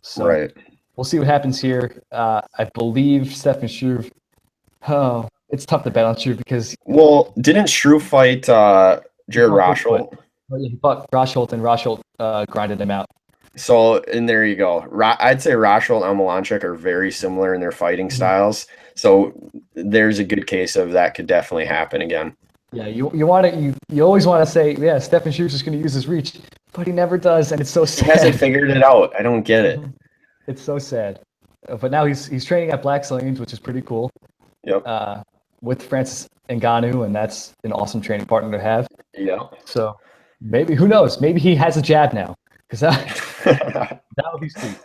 S1: So,
S2: right.
S1: we'll see what happens here. I believe Stefan Struve. Oh, it's tough to bet on Struve because
S2: Well, didn't Shrew fight
S1: he
S2: Jared
S1: fought Bigfoot.
S2: Rosholt?
S1: Oh, yeah, he fought Rosholt, and Rosholt grinded him out.
S2: So, and there you go. I'd say Rosholt and Amalanchik are very similar in their fighting
S1: Mhm.
S2: styles. So there's a good case of that could definitely happen again.
S1: Yeah, you want to you always want to say, yeah, Stefan Struve's just going to use his reach, but he never does, and it's so
S2: He hasn't
S1: sad.
S2: figured it out. I don't get it.
S1: It's so sad. But now he's training at Black Lanes, which is pretty cool.
S2: Yep.
S1: With Francis Ngannou, and that's an awesome training partner to have.
S2: Yeah.
S1: So maybe, who knows? Maybe he has a jab now, because that would be sweet.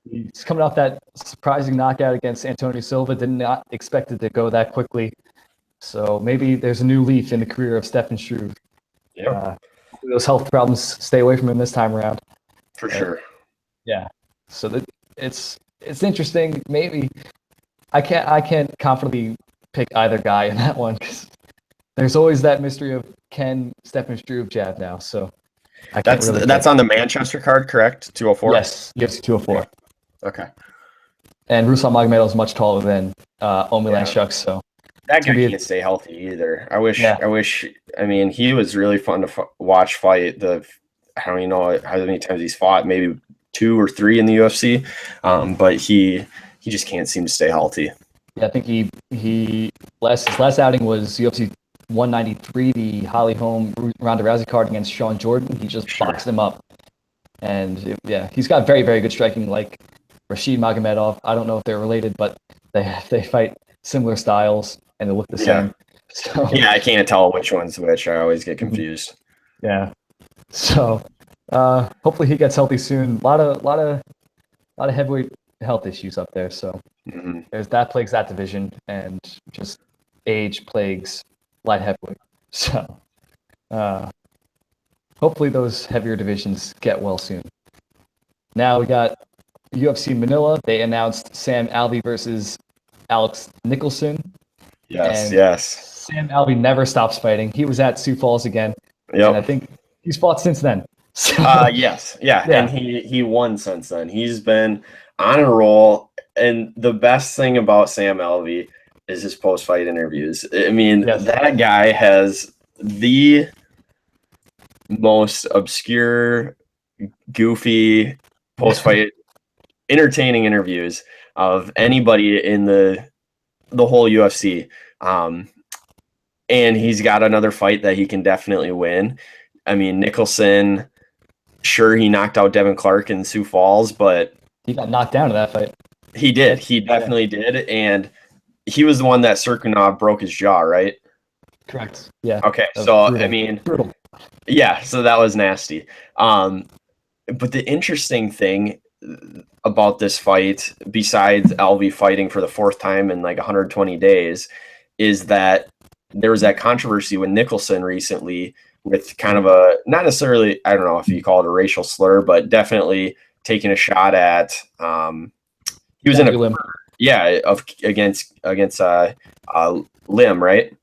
S1: He's coming off that surprising knockout against Antonio Silva. Did not expect it to go that quickly. So maybe there's a new leaf in the career of Stefan Struve.
S2: Yeah.
S1: Those health problems stay away from him this time around.
S2: For sure.
S1: Yeah. So it's interesting. Maybe I can't confidently pick either guy in that one because there's always that mystery of can Stefan Struve jab now. So
S2: that's on the Manchester card, correct? 204.
S1: Yes, UFC 204.
S2: Okay.
S1: And Ruslan Magomedov is much taller than Omilanchuk, so
S2: that guy can't stay healthy either. I wish. I mean, he was really fun to watch fight. I don't even know how many times he's fought. Maybe 2 or 3 in the UFC. But he just can't seem to stay healthy.
S1: Yeah, I think his last outing was UFC 193, the Holly Holm Ronda Rousey card against Sean Jordan. He just boxed him up, and he's got very, very good striking. Like Rashid Magomedov, I don't know if they're related, but they fight similar styles and they look the same. So
S2: yeah, I can't tell which one's which. I always get confused.
S1: Yeah. So hopefully he gets healthy soon. A lot of heavyweight health issues up there. So there's that plagues that division, and just age plagues light heavyweight. So hopefully those heavier divisions get well soon. Now we got UFC Manila. They announced Sam Alvey versus Alex Nicholson.
S2: Yes.
S1: Sam Alvey never stops fighting. He was at Sioux Falls again.
S2: Yep.
S1: And I think he's fought since then. So,
S2: yes. Yeah. And he won since then. He's been on a roll. And the best thing about Sam Alvey is his post-fight interviews. I mean, that guy has the most obscure, goofy post-fight entertaining interviews of anybody in the whole UFC. And he's got another fight that he can definitely win. I mean, Nicholson, sure, he knocked out Devin Clark in Sioux Falls, but
S1: he got knocked down in that fight.
S2: He did. He definitely did. And he was the one that Serkinov broke his jaw, right?
S1: Correct. Yeah.
S2: Okay. So, brutal. I mean, brutal. Yeah. So that was nasty. But the interesting thing about this fight, besides Alvey fighting for the 4th time in like 120 days, is that there was that controversy with Nicholson recently with kind of a, not necessarily, I don't know if you call it a racial slur, but definitely taking a shot at, he was in a, Lim. Against Lim, right?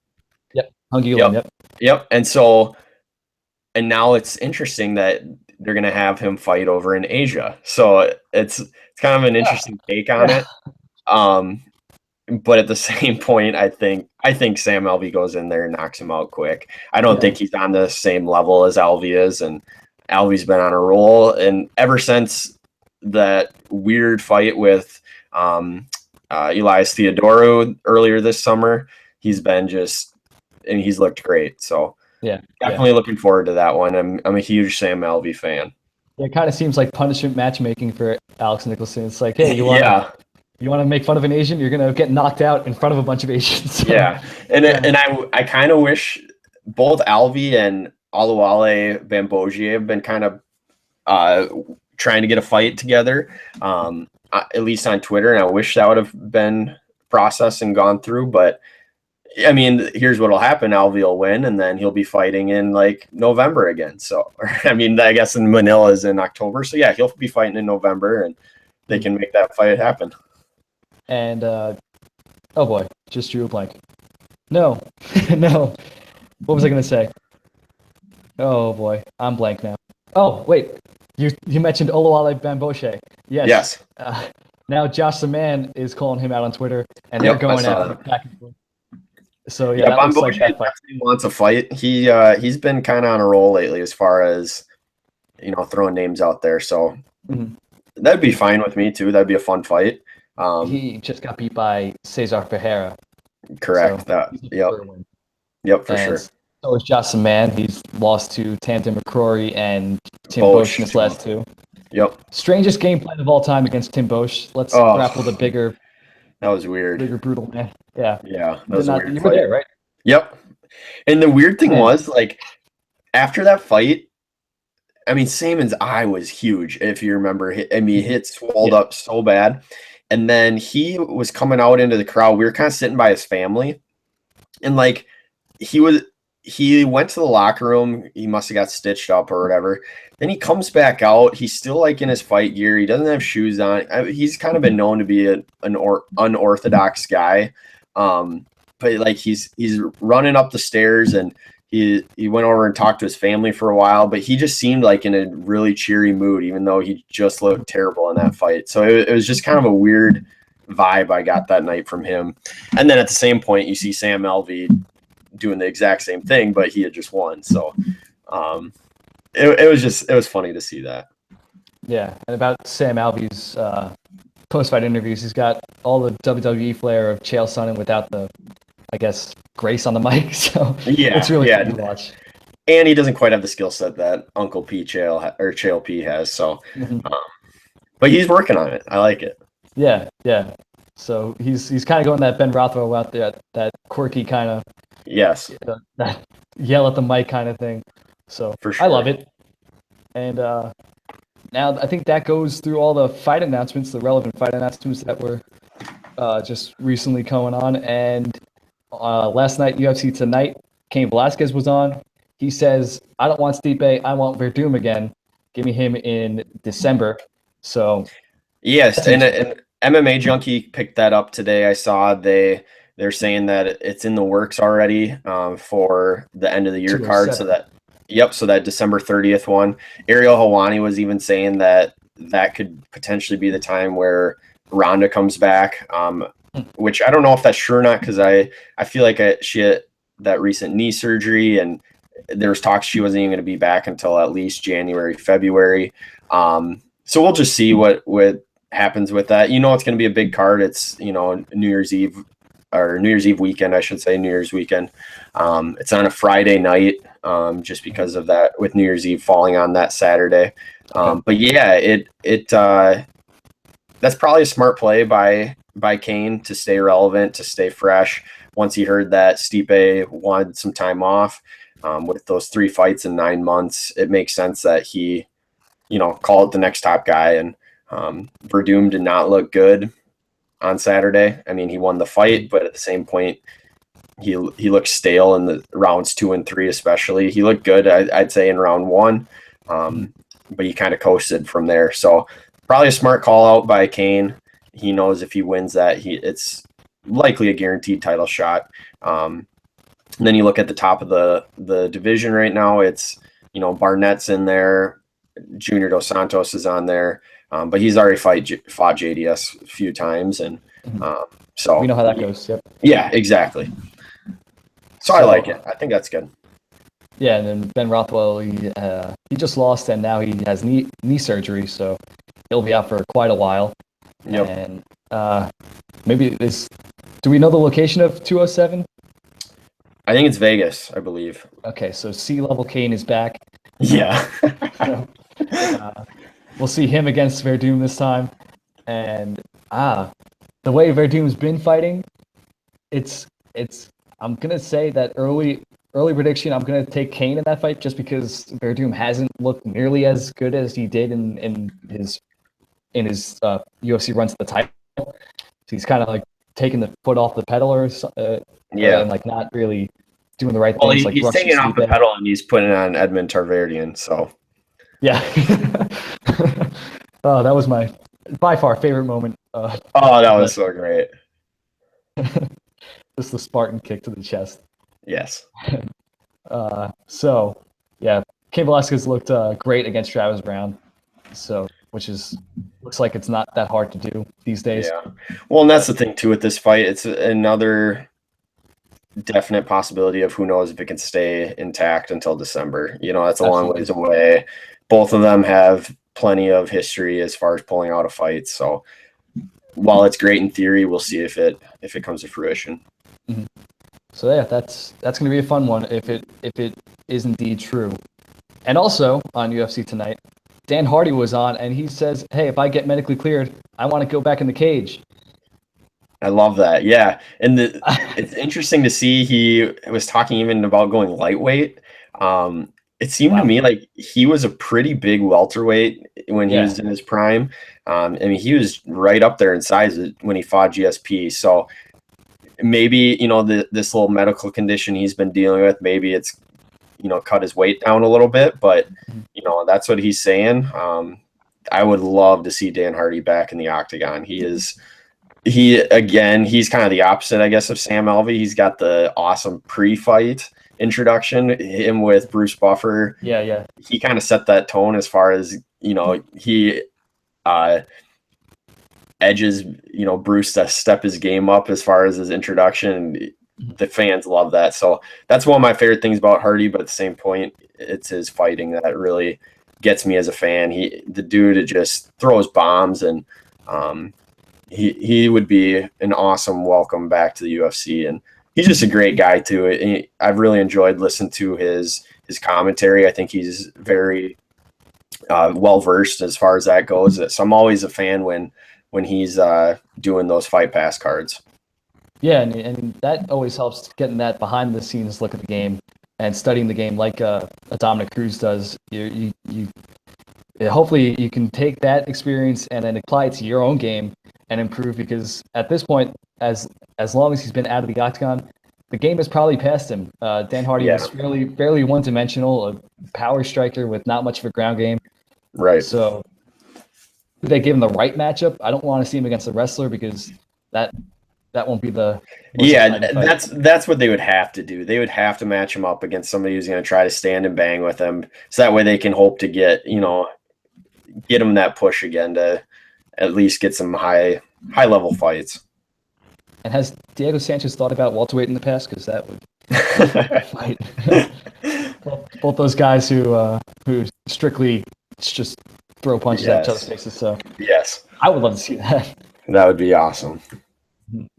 S1: Yep. Hungy Lim,
S2: Yep. And so, and now it's interesting that they're going to have him fight over in Asia. So it's kind of an interesting take on it. But at the same point, I think Sam Alvey goes in there and knocks him out quick. I don't think he's on the same level as Alvey is, and Alvey's been on a roll. And ever since that weird fight with Elias Theodorou earlier this summer, he's been and he's looked great. So definitely looking forward to that one. I'm a huge Sam Alvey fan.
S1: It kind of seems like punishment matchmaking for Alex Nicholson. It's like, hey, you want to make fun of an Asian? You're going to get knocked out in front of a bunch of Asians. So,
S2: And I kind of wish both Alvey and Oluwale Bamboje have been kind of trying to get a fight together, at least on Twitter. And I wish that would have been processed and gone through. But, I mean, here's what will happen. Alvey will win, and then he'll be fighting in, like, November again. So, I mean, I guess in Manila is in October. So, yeah, he'll be fighting in November, and they can make that fight happen.
S1: And, oh boy, just drew a blank. No. No. What was I going to say? Oh boy, I'm blank now. Oh, wait. You mentioned Oluwale Bamboje. Yes. now Josh the Man is calling him out on Twitter, and they're
S2: Yep, I
S1: going
S2: saw
S1: at
S2: that.
S1: back and forth. So yeah,
S2: Yeah,
S1: that looks
S2: Bonboy
S1: like that fight.
S2: definitely wants a fight. He's been kind of on a roll lately as far as throwing names out there. So
S1: Mhm.
S2: that'd be fine with me too. That'd be a fun fight.
S1: He just got beat by Cesar Ferreira, so
S2: Correct. That.
S1: he's looking
S2: Yep.
S1: for a win.
S2: Yep. For
S1: And
S2: sure.
S1: so is Josh the Man. He's lost to Tamsin McCrory and Tim Bosch in
S2: Bosch
S1: his
S2: too.
S1: last two.
S2: Yep.
S1: Strangest game plan of all time against Tim Bosch. Let's grapple the
S2: Oh,
S1: bigger,
S2: that was weird.
S1: brutal man. Yeah,
S2: Yeah, that
S1: did
S2: was a
S1: not.
S2: weird
S1: You were
S2: fight.
S1: there, right?
S2: Yep. And the weird thing
S1: Man.
S2: was, like, after that fight, I mean, Samon's eye was huge. If you remember, I mean,
S1: Mhm.
S2: it swelled
S1: Yeah.
S2: up so bad. And then he was coming out into the crowd. We were kind of sitting by his family, and like he went to the locker room. He must have got stitched up or whatever. Then he comes back out. He's still like in his fight gear. He doesn't have shoes on. He's kind of been known to be an unorthodox guy. But like he's running up the stairs, and he went over and talked to his family for a while, but he just seemed like in a really cheery mood, even though he just looked terrible in that fight. So it was just kind of a weird vibe I got that night from him. And then at the same point, you see Sam Alvey doing the exact same thing, but he had just won. So it was funny to see that.
S1: Yeah, and about Sam Alvey's post-fight interviews, he's got all the WWE flair of Chael Sonnen without the, I guess, grace on the mic. So
S2: Yeah,
S1: it's really
S2: yeah.
S1: fun to watch.
S2: And he doesn't quite have the skill set that Uncle P Chael P has. So,
S1: Mhm.
S2: But he's working on it. I like it.
S1: Yeah, yeah. So he's kind of going that Ben Rothwell out there, that quirky kind of
S2: Yes,
S1: that yell at the mic kind of thing. So
S2: for sure.
S1: I love it. And now I think that goes through all the fight announcements, the relevant fight announcements that were just recently going on. And last night, UFC Tonight, Cain Velasquez was on. He says, I don't want Stipe, I want Verdum again. Give me him in December. So
S2: Yes,
S1: seems
S2: and MMA Junkie picked that up today. I saw they're saying that it's in the works already for the end of the year card. So
S1: 207.
S2: so that December 30th one. Ariel Helwani was even saying that that could potentially be the time where Ronda comes back, which I don't know if that's true or not, because I feel like she had that recent knee surgery, and there was talks she wasn't even going to be back until at least January, February. So we'll just see what happens with that. It's going to be a big card. It's New Year's Eve weekend, I should say, New Year's weekend. It's on a Friday night, just because of that, with New Year's Eve falling on that Saturday. But yeah, that's probably a smart play by Cain to stay relevant, to stay fresh. Once he heard that Stipe wanted some time off, with those 3 fights in 9 months, it makes sense that he call it the next top guy. And Verdum did not look good on Saturday. I mean, he won the fight, but at the same point, he looked stale in the rounds 2 and 3, especially. He looked good, I'd say, in round 1, but he kind of coasted from there. So probably a smart call out by Cain. He knows if he wins that, it's likely a guaranteed title shot. And then you look at the top of the division right now. It's Barnett's in there. Junior Dos Santos is on there, but he's already fought JDS a few times, and so
S1: we know how that goes. Yep.
S2: Yeah, exactly. So I like it. I think that's good.
S1: Yeah, and then Ben Rothwell, he just lost, and now he has knee surgery, so he'll be out for quite a while.
S2: Yep.
S1: And maybe this. Do we know the location of 207?
S2: I think it's Vegas, I believe.
S1: Okay, so C-level Cain is back.
S2: Yeah.
S1: So, we'll see him against Verdum this time. And the way Verdum's been fighting, it's I'm gonna say that early prediction, I'm gonna take Cain in that fight, just because Verdum hasn't looked nearly as good as he did in his UFC runs to the title. So he's kind of like taking the foot off the pedal, and like not really doing the right things.
S2: He's taking off the pedal and he's putting on Edmund Tarverdyan. So
S1: yeah. Oh, that was my by far favorite moment.
S2: That was so great.
S1: Just the Spartan kick to the chest.
S2: Yes.
S1: So yeah, Cain Velasquez looked great against Travis Brown. So which is looks like it's not that hard to do these days.
S2: Yeah. Well, and that's the thing too with this fight. It's another definite possibility of who knows if it can stay intact until December. That's a long ways away. Both of them have plenty of history as far as pulling out a fight. So while it's great in theory, we'll see if it comes to fruition.
S1: Mm-hmm. So yeah, that's going to be a fun one if it is indeed true. And also on UFC Tonight, Dan Hardy was on, and he says, "Hey, if I get medically cleared, I want to go back in the cage."
S2: I love that. Yeah. And it's interesting to see he was talking even about going lightweight. It seemed to me like he was a pretty big welterweight when he was in his prime. I mean, he was right up there in size when he fought GSP. So maybe, this little medical condition he's been dealing with, maybe it's, cut his weight down a little bit, but, that's what he's saying. I would love to see Dan Hardy back in the octagon. He's kind of the opposite, I guess, of Sam Alvey. He's got the awesome pre-fight introduction, him with Bruce Buffer.
S1: Yeah.
S2: He kind of set that tone as far as, he edges, Bruce to step his game up as far as his introduction. The fans love that. So that's one of my favorite things about Hardy, but at the same point, it's his fighting that really gets me as a fan. The dude just throws bombs, and he would be an awesome welcome back to the UFC, and he's just a great guy too. I've really enjoyed listening to his commentary. I think he's very well versed as far as that goes. So I'm always a fan when he's doing those Fight Pass cards.
S1: Yeah, and that always helps getting that behind the scenes look at the game and studying the game like a Dominic Cruz does. Hopefully you can take that experience and then apply it to your own game and improve, because at this point, as long as he's been out of the octagon, the game has probably passed him. Dan Hardy was fairly one-dimensional, a power striker with not much of a ground game.
S2: Right.
S1: So did they give him the right matchup? I don't want to see him against a wrestler, because that won't be the
S2: that's what they would have to do. They would have to match him up against somebody who's going to try to stand and bang with him, so that way they can hope to get him that push again to at least get some high level fights.
S1: And has Diego Sanchez thought about welterweight in the past? Because that would fight. both those guys who strictly just throw punches at each other's faces. So
S2: yes,
S1: I would love to see that.
S2: That would be awesome.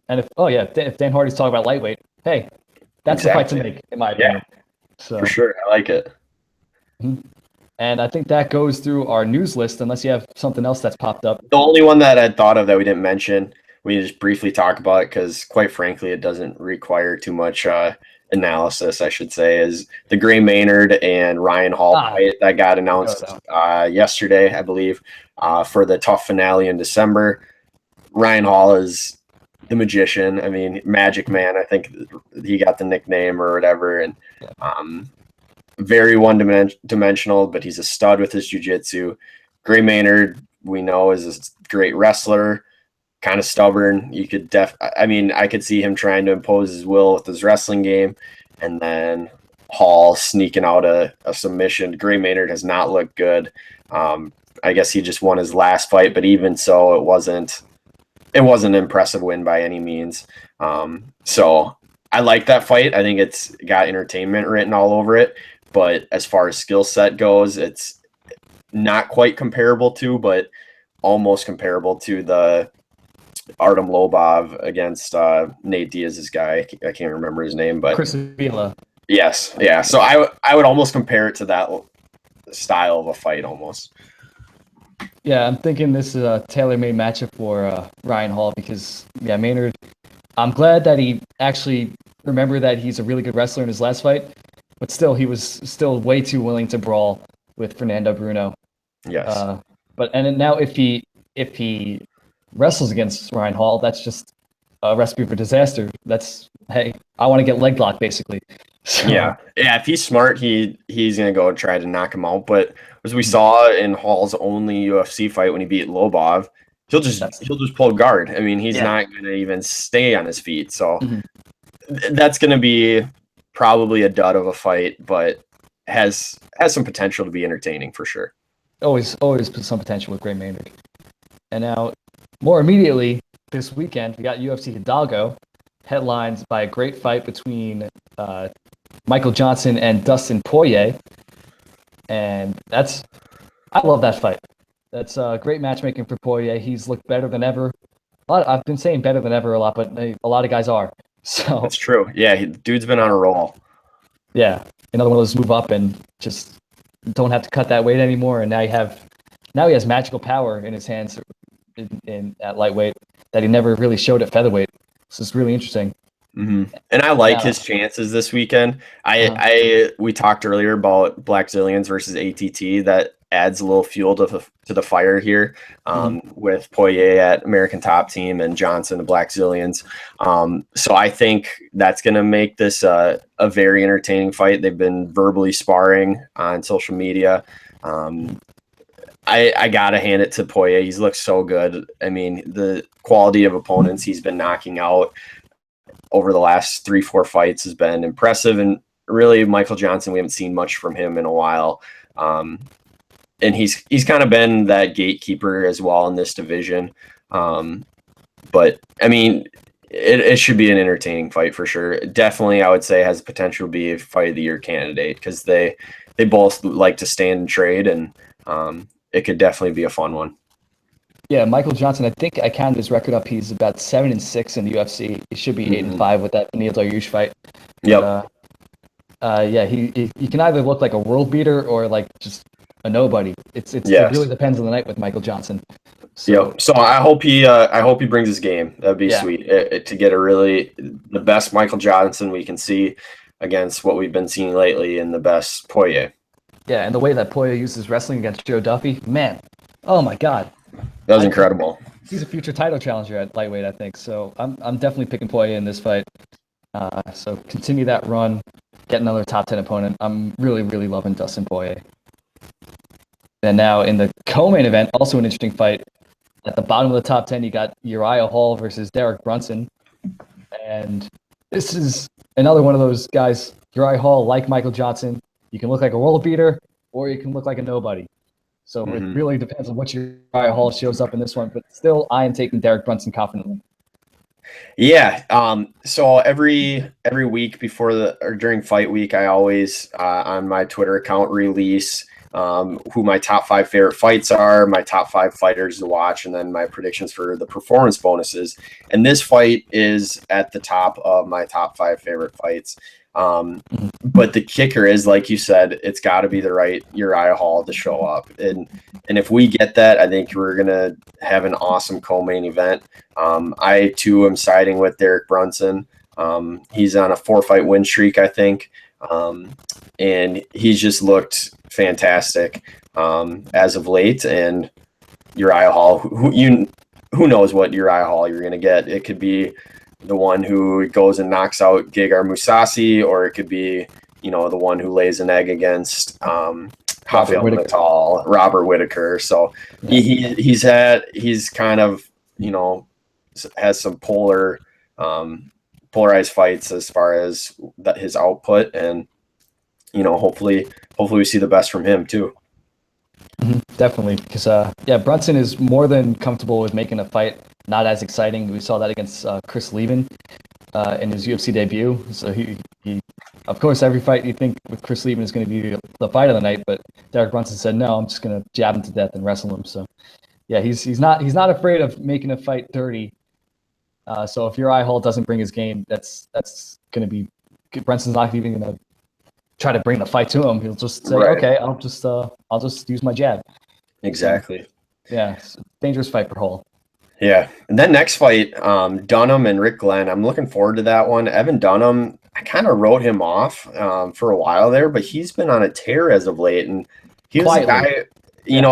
S1: And if Dan Hardy's talking about lightweight, hey, that's the fight to make, in my opinion. So
S2: for sure, I like it.
S1: And I think that goes through our news list, unless you have something else that's popped up.
S2: The only one that I thought of that we didn't mention, we just briefly talk about it because, quite frankly, it doesn't require too much analysis, I should say, is the Gray Maynard and Ryan Hall fight that got announced yesterday, I believe, for the TUF finale in December. Ryan Hall is the magician. I mean, Magic Man, I think he got the nickname or whatever. And very one-dimensional, but he's a stud with his jiu-jitsu. Gray Maynard, we know, is a great wrestler, kind of stubborn. I could see him trying to impose his will with his wrestling game, and then Hall sneaking out a submission. Gray Maynard has not looked good. I guess he just won his last fight, but even so, it wasn't an impressive win by any means. So I like that fight. I think it's got entertainment written all over it. But as far as skill set goes, it's not quite comparable to, but almost comparable to the Artem Lobov against Nate Diaz's guy. I can't remember his name, but
S1: Chris Avila.
S2: Yes, yeah. So I would almost compare it to that style of a fight almost.
S1: Yeah, I'm thinking this is a tailor-made matchup for Ryan Hall, because Maynard, I'm glad that he actually remembered that he's a really good wrestler in his last fight, but still, he was still way too willing to brawl with Fernando Bruno.
S2: Yes.
S1: And now if he wrestles against Ryan Hall, that's just a recipe for disaster. That's, hey, I want to get leg locked, basically. So,
S2: yeah. If he's smart, he's gonna go try to knock him out. But as we saw in Hall's only UFC fight when he beat Lobov, he'll just pull guard. I mean, he's not gonna even stay on his feet. So that's gonna be probably a dud of a fight, but has some potential to be entertaining for sure.
S1: Always some potential with Gray Maynard. And now, more immediately, this weekend, we got UFC Hidalgo, headlined by a great fight between Michael Johnson and Dustin Poirier. And I love that fight. That's great matchmaking for Poirier. He's looked better than ever. I've been saying better than ever a lot, but a lot of guys are. So
S2: That's true. Yeah, dude's been on a roll.
S1: yeah, another one of those move up and just don't have to cut that weight anymore. And now he has magical power in his hands at lightweight that he never really showed at featherweight. So it's really interesting.
S2: Mm-hmm. And I like his chances this weekend. We talked earlier about Black Zillions versus ATT. That adds a little fuel to the fire here with Poirier at American Top Team and Johnson at Black Zillions. So I think that's going to make this a very entertaining fight. They've been verbally sparring on social media. I gotta hand it to Poirier. He's looked so good. I mean, the quality of opponents he's been knocking out over the last 3-4 fights has been impressive. And really, Michael Johnson, we haven't seen much from him in a while. And he's kind of been that gatekeeper as well in this division. But I mean, it should be an entertaining fight for sure. Definitely, I would say has the potential to be a fight of the year candidate because they both like to stand and trade, and it could definitely be a fun one.
S1: Yeah, Michael Johnson, I think I counted his record up. He's about 7-6 in the UFC. He should be 8-5 with that Neil Dariush fight.
S2: Yep.
S1: Yeah, he can either look like a world beater or like just a nobody. It really depends on the night with Michael Johnson.
S2: So I hope he brings his game. That'd be sweet to get the best Michael Johnson we can see against what we've been seeing lately in the best Poirier.
S1: Yeah, and the way that Poirier uses wrestling against Joe Duffy, man, oh my God.
S2: That was incredible.
S1: He's a future title challenger at lightweight, I think. So I'm definitely picking Poirier in this fight. So continue that run, get another top 10 opponent. I'm really, really loving Dustin Poirier. And now in the co-main event, also an interesting fight. At the bottom of the top 10, you got Uriah Hall versus Derek Brunson. And this is another one of those guys, Uriah Hall, like Michael Johnson. You can look like a world beater or you can look like a nobody. So it really depends on what Uriah Hall shows up in this one. But still, I am taking Derek Brunson confidently.
S2: Yeah. So every week before or during fight week, I always on my Twitter account release who my top 5 favorite fights are, my top 5 fighters to watch, and then my predictions for the performance bonuses. And this fight is at the top of my top 5 favorite fights. But the kicker is, like you said, it's got to be the right Uriah Hall to show up. And if we get that, I think we're going to have an awesome co-main event. I, too, am siding with Derek Brunson. He's on a 4-fight win streak, I think. And he's just looked fantastic as of late. And Uriah Hall, who knows what Uriah Hall you're going to get. It could be the one who goes and knocks out Gegard Mousasi, or it could be, the one who lays an egg against Rafael Natal, Robert Whittaker. So he's kind of, has some polarized fights as far as his output, and hopefully we see the best from him too.
S1: Definitely, because Brunson is more than comfortable with making a fight not as exciting. We saw that against Chris Leben in his UFC debut. So he of course, every fight you think with Chris Leben is going to be the fight of the night, but Derek Brunson said, no, I'm just going to jab him to death and wrestle him. So yeah, he's not afraid of making a fight dirty. So if Uriah Hall doesn't bring his game, that's going to be Brunson's not even going to try to bring the fight to him. He'll just say, okay, I'll just use my jab.
S2: Exactly.
S1: Yeah, it's a dangerous fight for Hall.
S2: Yeah. And then next fight, Dunham and Rick Glenn. I'm looking forward to that one. Evan Dunham, I kind of wrote him off for a while there, but he's been on a tear as of late. And he was a guy,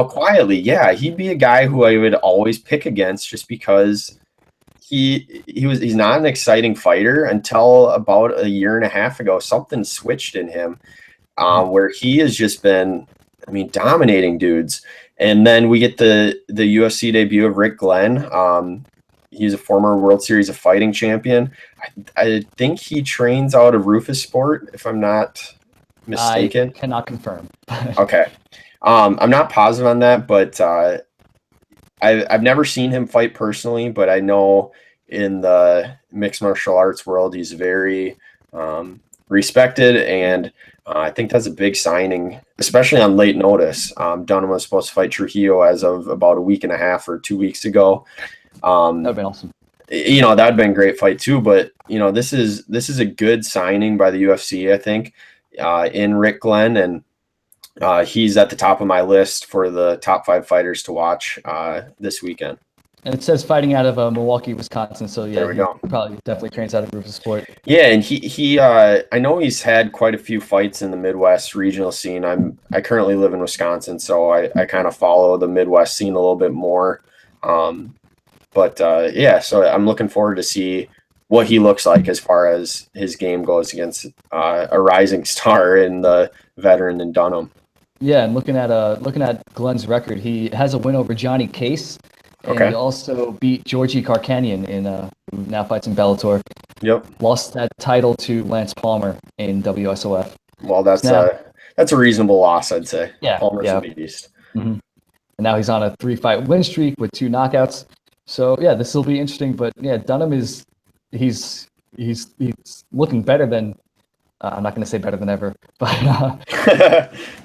S2: quietly, he'd be a guy who I would always pick against just because he's not an exciting fighter until about a year and a half ago. Something switched in him where he has just been, dominating dudes. And then we get the UFC debut of Rick Glenn. He's a former World Series of Fighting champion. I think he trains out of Rufus Sport, if I'm not mistaken.
S1: I cannot confirm.
S2: Okay. I'm not positive on that, but I've never seen him fight personally, but I know in the mixed martial arts world, he's very respected, and I think that's a big signing, especially on late notice. Dunham was supposed to fight Trujillo as of about a week and a half or 2 weeks ago.
S1: That'd been awesome.
S2: That'd been a great fight too. But this is a good signing by the UFC, I think, in Rick Glenn, and he's at the top of my list for the top 5 fighters to watch this weekend.
S1: And it says fighting out of Milwaukee, Wisconsin. So yeah,
S2: there we go.
S1: Probably definitely trains out of Group of Sport.
S2: Yeah, and he I know he's had quite a few fights in the Midwest regional scene. I currently live in Wisconsin, so I kind of follow the Midwest scene a little bit more. Yeah, so I'm looking forward to see what he looks like as far as his game goes against a rising star in the veteran in Dunham.
S1: Yeah, and looking at Glenn's record, he has a win over Johnny Case. And he also beat Georgi Karkanian who now fights in Bellator.
S2: Yep.
S1: Lost that title to Lance Palmer in WSOF.
S2: Well, that's a reasonable loss, I'd say.
S1: Yeah.
S2: Palmer's a beast.
S1: Mm-hmm. And now he's on a 3-fight win streak with 2 knockouts. So yeah, this will be interesting. But yeah, Dunham he's looking better than I'm not going to say better than ever, but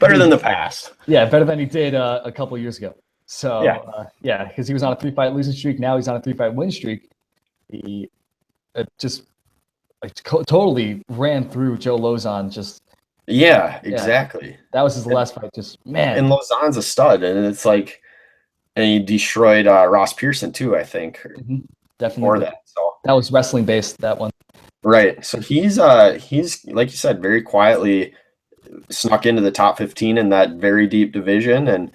S2: better than the past.
S1: Yeah, better than he did a couple years ago. So because he was on a 3-fight losing streak, now he's on a 3-fight win streak. He just totally ran through Joe Lozon.
S2: Exactly.
S1: That was his last fight. Just man,
S2: and Lozon's a stud, and it's like, and he destroyed Ross Pearson too, I think.
S1: Mm-hmm. Definitely.
S2: For that, so
S1: that was wrestling based. That one.
S2: Right. So he's like you said, very quietly snuck into the top 15 in that very deep division, and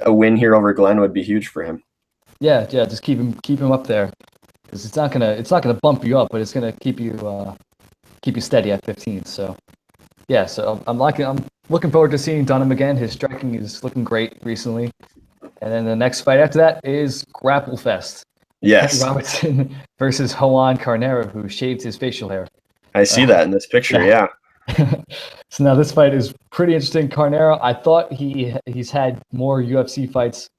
S2: a win here over Glenn would be huge for him. Yeah,
S1: just keep him up there, because it's not gonna bump you up, but it's gonna keep you steady at 15. So yeah, so I'm looking forward to seeing Dunham again. His striking is looking great recently, and then the next fight after that is Grapple Fest.
S2: Yes,
S1: Kenny Robertson versus Juan Carnero, who shaved his facial hair.
S2: I see that in this picture. Yeah.
S1: So now this fight is pretty interesting. Carnero, I thought he's had more UFC fights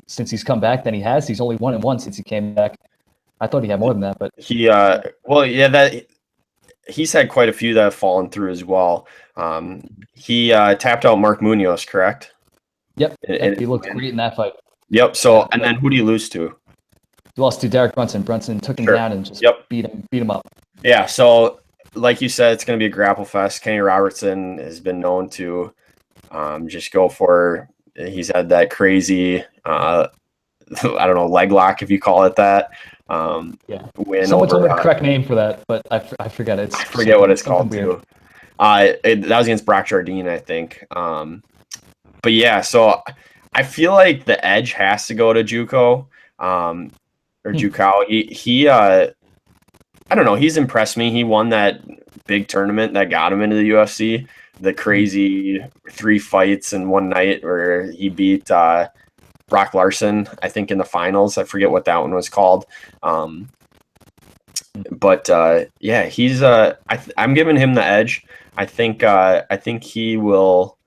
S1: since he's come back than he has. He's only 1-1 since he came back. I thought he had more than that, but
S2: he's had quite a few that have fallen through as well. He tapped out Mark Munoz, correct?
S1: Yep. He looked great in that fight.
S2: Yep. So and then who do you lose to?
S1: He lost to Derek Brunson. Brunson took him down and just beat him up.
S2: Yeah, so like you said, it's going to be a grapple fest. Kenny Robertson has been known to just go for. He's had that crazy, I don't know, leg lock, if you call it that. Win.
S1: Someone told me the correct name for that, but I forget it.
S2: I forget what it's called too. That was against Brock Jardine, I think. But yeah, so I feel like the edge has to go to JUCO or Jucal. He I don't know. He's impressed me. He won that big tournament that got him into the UFC. The crazy 3 fights in one night where he beat Brock Larson, I think, in the finals. I forget what that one was called. He's. I'm giving him the edge. I think he will.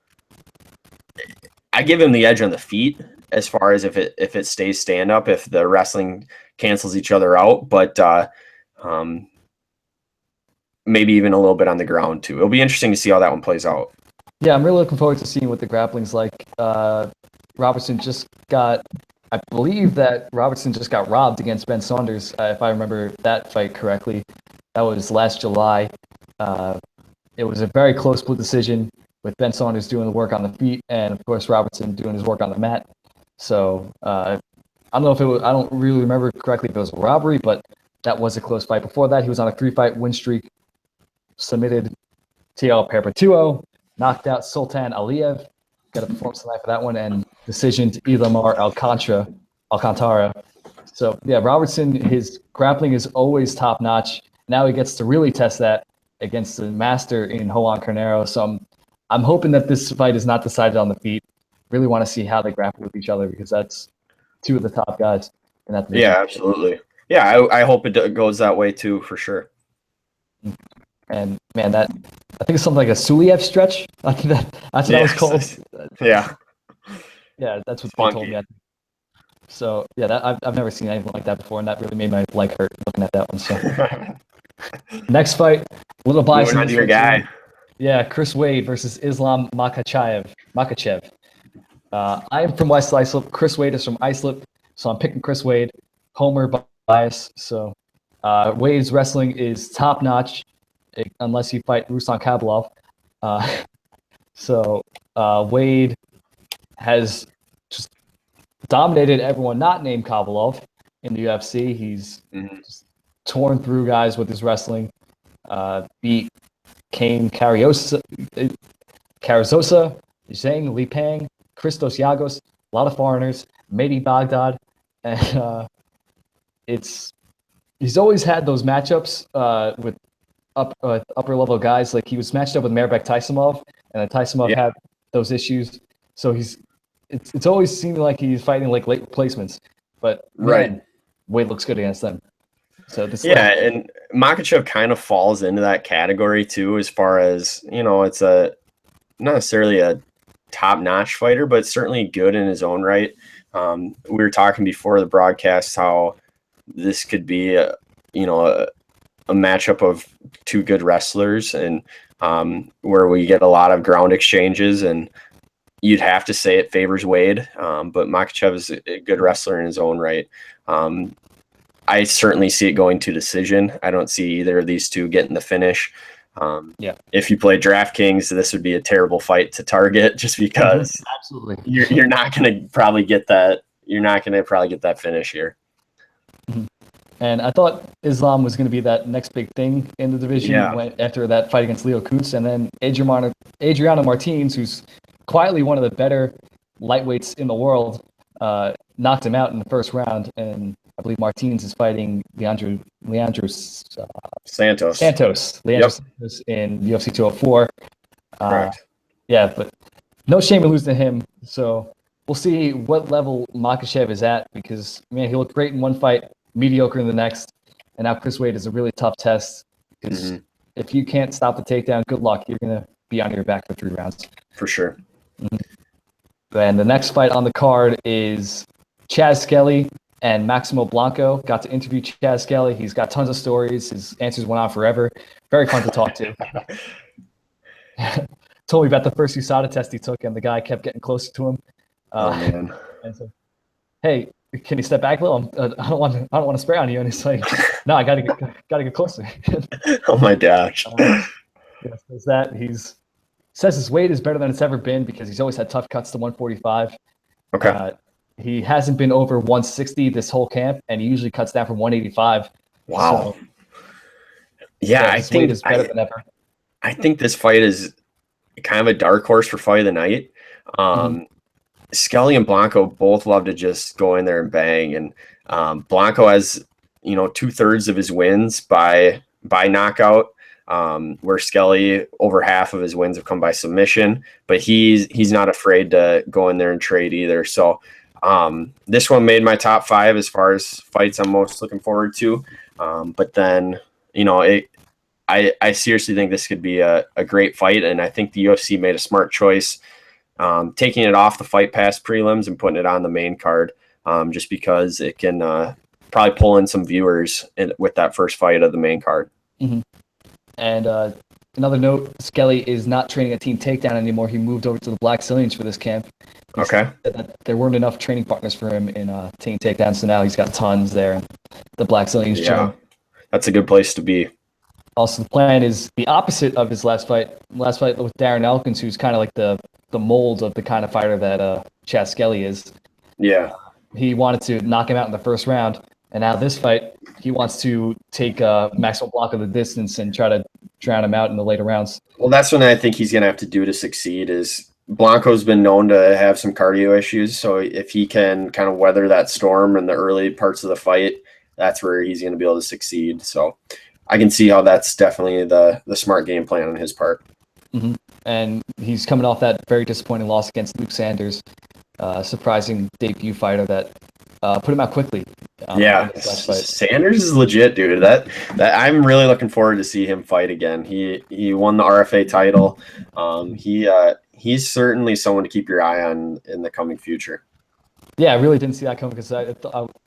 S2: I give him the edge on the feet as far as if it stays stand up, if the wrestling cancels each other out, but. Maybe even a little bit on the ground too. It'll be interesting to see how that one plays out.
S1: Yeah, I'm really looking forward to seeing what the grappling's like. Robertson just got robbed against Ben Saunders, if I remember that fight correctly. That was last July. It was a very close split decision with Ben Saunders doing the work on the feet and, of course, Robertson doing his work on the mat. So I don't know if it was. I don't really remember correctly if it was a robbery, but that was a close fight. Before that, he was on a 3-fight win streak. Submitted TL Perpetuo, knocked out Sultan Aliyev. Got a performance tonight for that one, and decision to Ilamar Alcantara. So yeah, Robertson, his grappling is always top notch. Now he gets to really test that against the master in Juan Carnero. So I'm hoping that this fight is not decided on the feet. Really want to see how they grapple with each other, because that's 2 of the top guys in that division.
S2: Yeah, absolutely. Yeah, I hope it goes that way too, for sure.
S1: And man, I think it's something like a Suliev stretch. I think that's what that was called.
S2: Yeah.
S1: Yeah, that's what
S2: It's
S1: they told
S2: funky.
S1: me. So yeah, I've never seen anything like that before, and that really made my leg hurt looking at that one. So next fight, a little bias
S2: Moving
S1: in
S2: on to
S1: this
S2: your
S1: one too.
S2: guy.
S1: Yeah, Chris Wade versus Islam Makachev. I'm from West Islip. Chris Wade is from Islip, so I'm picking Chris Wade. Homer bias. So Wade's wrestling is top notch, unless you fight Ruslan Kabalov. Uh, Wade has just dominated everyone not named Kabalov in the UFC. He's just torn through guys with his wrestling. Beat Kane Carrizosa, Zhang Li Pang, Christos Yagos, a lot of foreigners, Mehdi Baghdad, and he's always had those matchups with upper level guys. Like he was matched up with Mairbek Taisumov, and then Taisumov
S2: Yeah.
S1: had those issues. So it's always seemed like he's fighting like late replacements, but man, Wade looks good against them. So this
S2: and Makachev kind of falls into that category too, as far as it's not necessarily a top-notch fighter, but certainly good in his own right. We were talking before the broadcast how this could be a matchup of two good wrestlers, and where we get a lot of ground exchanges, and you'd have to say it favors Wade, but Makachev is a good wrestler in his own right. I certainly see it going to decision. I don't see either of these two getting the finish. If you play DraftKings, this would be a terrible fight to target, just because
S1: absolutely
S2: you're not going to probably get that. You're not going to probably get that finish here.
S1: And I thought Islam was going to be that next big thing in the division after that fight against Leo Kutz, and then Adriano Martins, who's quietly one of the better lightweights in the world, knocked him out in the first round. And I believe Martins is fighting Leandro
S2: Santos.
S1: Santos in UFC 204.
S2: Correct.
S1: But no shame in losing to him. So we'll see what level Makachev is at, because man, he looked great in one fight, mediocre in the next, and now Chris Wade is a really tough test, because if you can't stop the takedown, good luck. You're gonna be on your back for 3 rounds
S2: for sure.
S1: And the next fight on the card is Chaz Skelly and Maximo Blanco. Got to interview Chaz Skelly. He's got tons of stories. His answers went on forever. Very fun to talk to. Told me about the first USADA test he took, and the guy kept getting closer to him.
S2: Man.
S1: And so, hey, can you step back a little? I don't want to spray on you. And he's like, no, I gotta get closer.
S2: Oh my gosh.
S1: Says that says his weight is better than it's ever been, because he's always had tough cuts to 145.
S2: Okay.
S1: He hasn't been over 160 this whole camp, and he usually cuts down from 185.
S2: Wow.
S1: So,
S2: I
S1: his
S2: think
S1: weight is better than ever.
S2: I think this fight is kind of a dark horse for fight of the night. Skelly and Blanco both love to just go in there and bang, and Blanco has 2/3 of his wins by knockout, where Skelly over half of his wins have come by submission, but he's not afraid to go in there and trade either. So this one made my top 5 as far as fights I'm most looking forward to. But then I seriously think this could be a great fight, and I think the UFC made a smart choice, taking it off the Fight Pass prelims and putting it on the main card, just because it can probably pull in some viewers with that first fight of the main card.
S1: And another note, Skelly is not training a Team Takedown anymore. He moved over to the Black Zillions for this camp.
S2: Okay.
S1: There weren't enough training partners for him in Team Takedown, so now he's got tons there in the Black Zillions gym.
S2: That's a good place to be.
S1: Also, the plan is the opposite of his last fight. Last fight with Darren Elkins, who's kind of like the mold of the kind of fighter that Chaz Skelly is.
S2: Yeah.
S1: He wanted to knock him out in the first round, and now this fight, he wants to take Maximo Blanco the distance and try to drown him out in the later rounds.
S2: Well, that's what I think he's going to have to do to succeed. Is Blanco's been known to have some cardio issues, so if he can kind of weather that storm in the early parts of the fight, that's where he's going to be able to succeed. So I can see how that's definitely the smart game plan on his part.
S1: And he's coming off that very disappointing loss against Luke Sanders, surprising debut fighter that put him out quickly. Sanders is
S2: legit, dude. That I'm really looking forward to see him fight again. He won the RFA title. He he's certainly someone to keep your eye on in the coming future.
S1: Yeah, I really didn't see that coming because I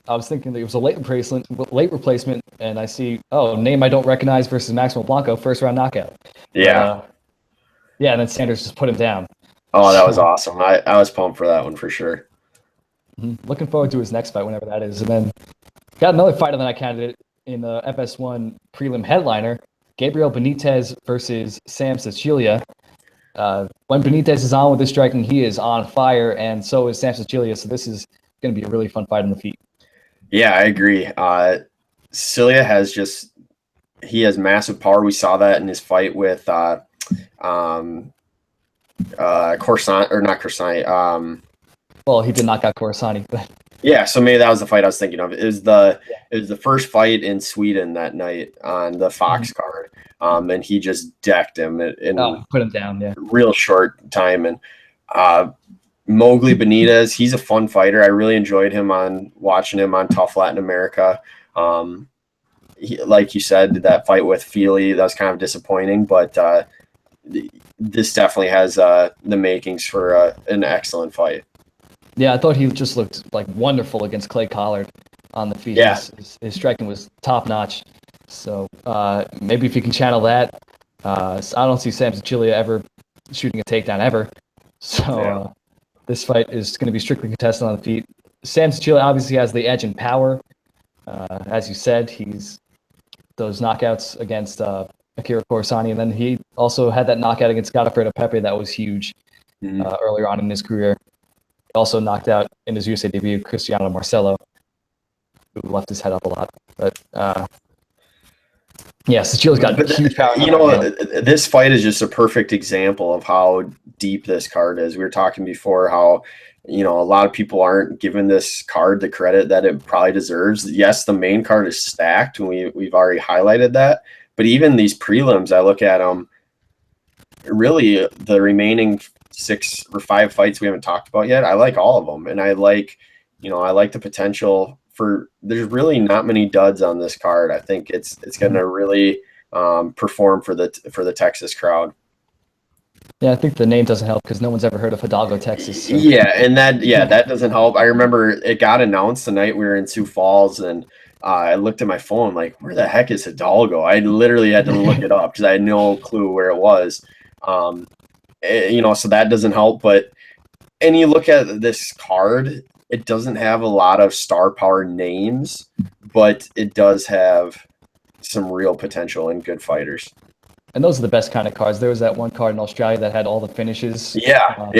S1: was thinking that it was a late replacement, and I see, name I don't recognize versus Maximo Blanco, first round knockout.
S2: Yeah.
S1: Yeah, and then Sanders just put him down.
S2: Oh, that was awesome. I was pumped for that one for sure.
S1: Looking forward to his next fight, whenever that is. And then got another fight of the night candidate in the FS1 prelim headliner, Gabriel Benitez versus Sam Sicilia. When Benitez is on with his striking, he is on fire, and so is Sam Sicilia. So this is going to be a really fun fight on the feet.
S2: Yeah, I agree. Sicilia he has massive power. We saw that in his fight with Corsani, or not Corsani.
S1: Well, he did knock out Corsani, but
S2: yeah, so maybe that was the fight I was thinking of. It was the first fight in Sweden that night on the Fox card. And he just decked him
S1: put him down, yeah.
S2: Real short time. And Mowgli Benitez, he's a fun fighter. I really enjoyed watching him on Tough Latin America. Like you said, that fight with Feely, that was kind of disappointing, but this definitely has the makings for an excellent fight.
S1: Yeah, I thought he just looked like wonderful against Clay Collard on the feet.
S2: Yeah.
S1: His striking was top notch. So maybe if you can channel that. I don't see Sam Sicilia ever shooting a takedown ever. So this fight is going to be strictly contested on the feet. Sam Sicilia obviously has the edge in power. As you said, he's those knockouts against Akira Corsani, and then he also had that knockout against Godofredo Pepe that was huge earlier on in his career. He also knocked out in his USA debut Cristiano Marcelo, who left his head up a lot. But Sicilia's got huge power.
S2: This fight is just a perfect example of how deep this card is. We were talking before how a lot of people aren't giving this card the credit that it probably deserves. Yes, the main card is stacked, and we've already highlighted that. But even these prelims, I look at them, really the remaining 6 or 5 fights we haven't talked about yet, I like all of them. And I like the potential for, there's really not many duds on this card. I think it's going to really perform for the Texas crowd.
S1: Yeah, I think the name doesn't help because no one's ever heard of Hidalgo, Texas. So.
S2: Yeah, and that doesn't help. I remember it got announced the night we were in Sioux Falls, and I looked at my phone like, where the heck is Hidalgo? I literally had to look it up because I had no clue where it was. So that doesn't help. And you look at this card, it doesn't have a lot of star power names, but it does have some real potential and good fighters.
S1: And those are the best kind of cards. There was that one card in Australia that had all the finishes. All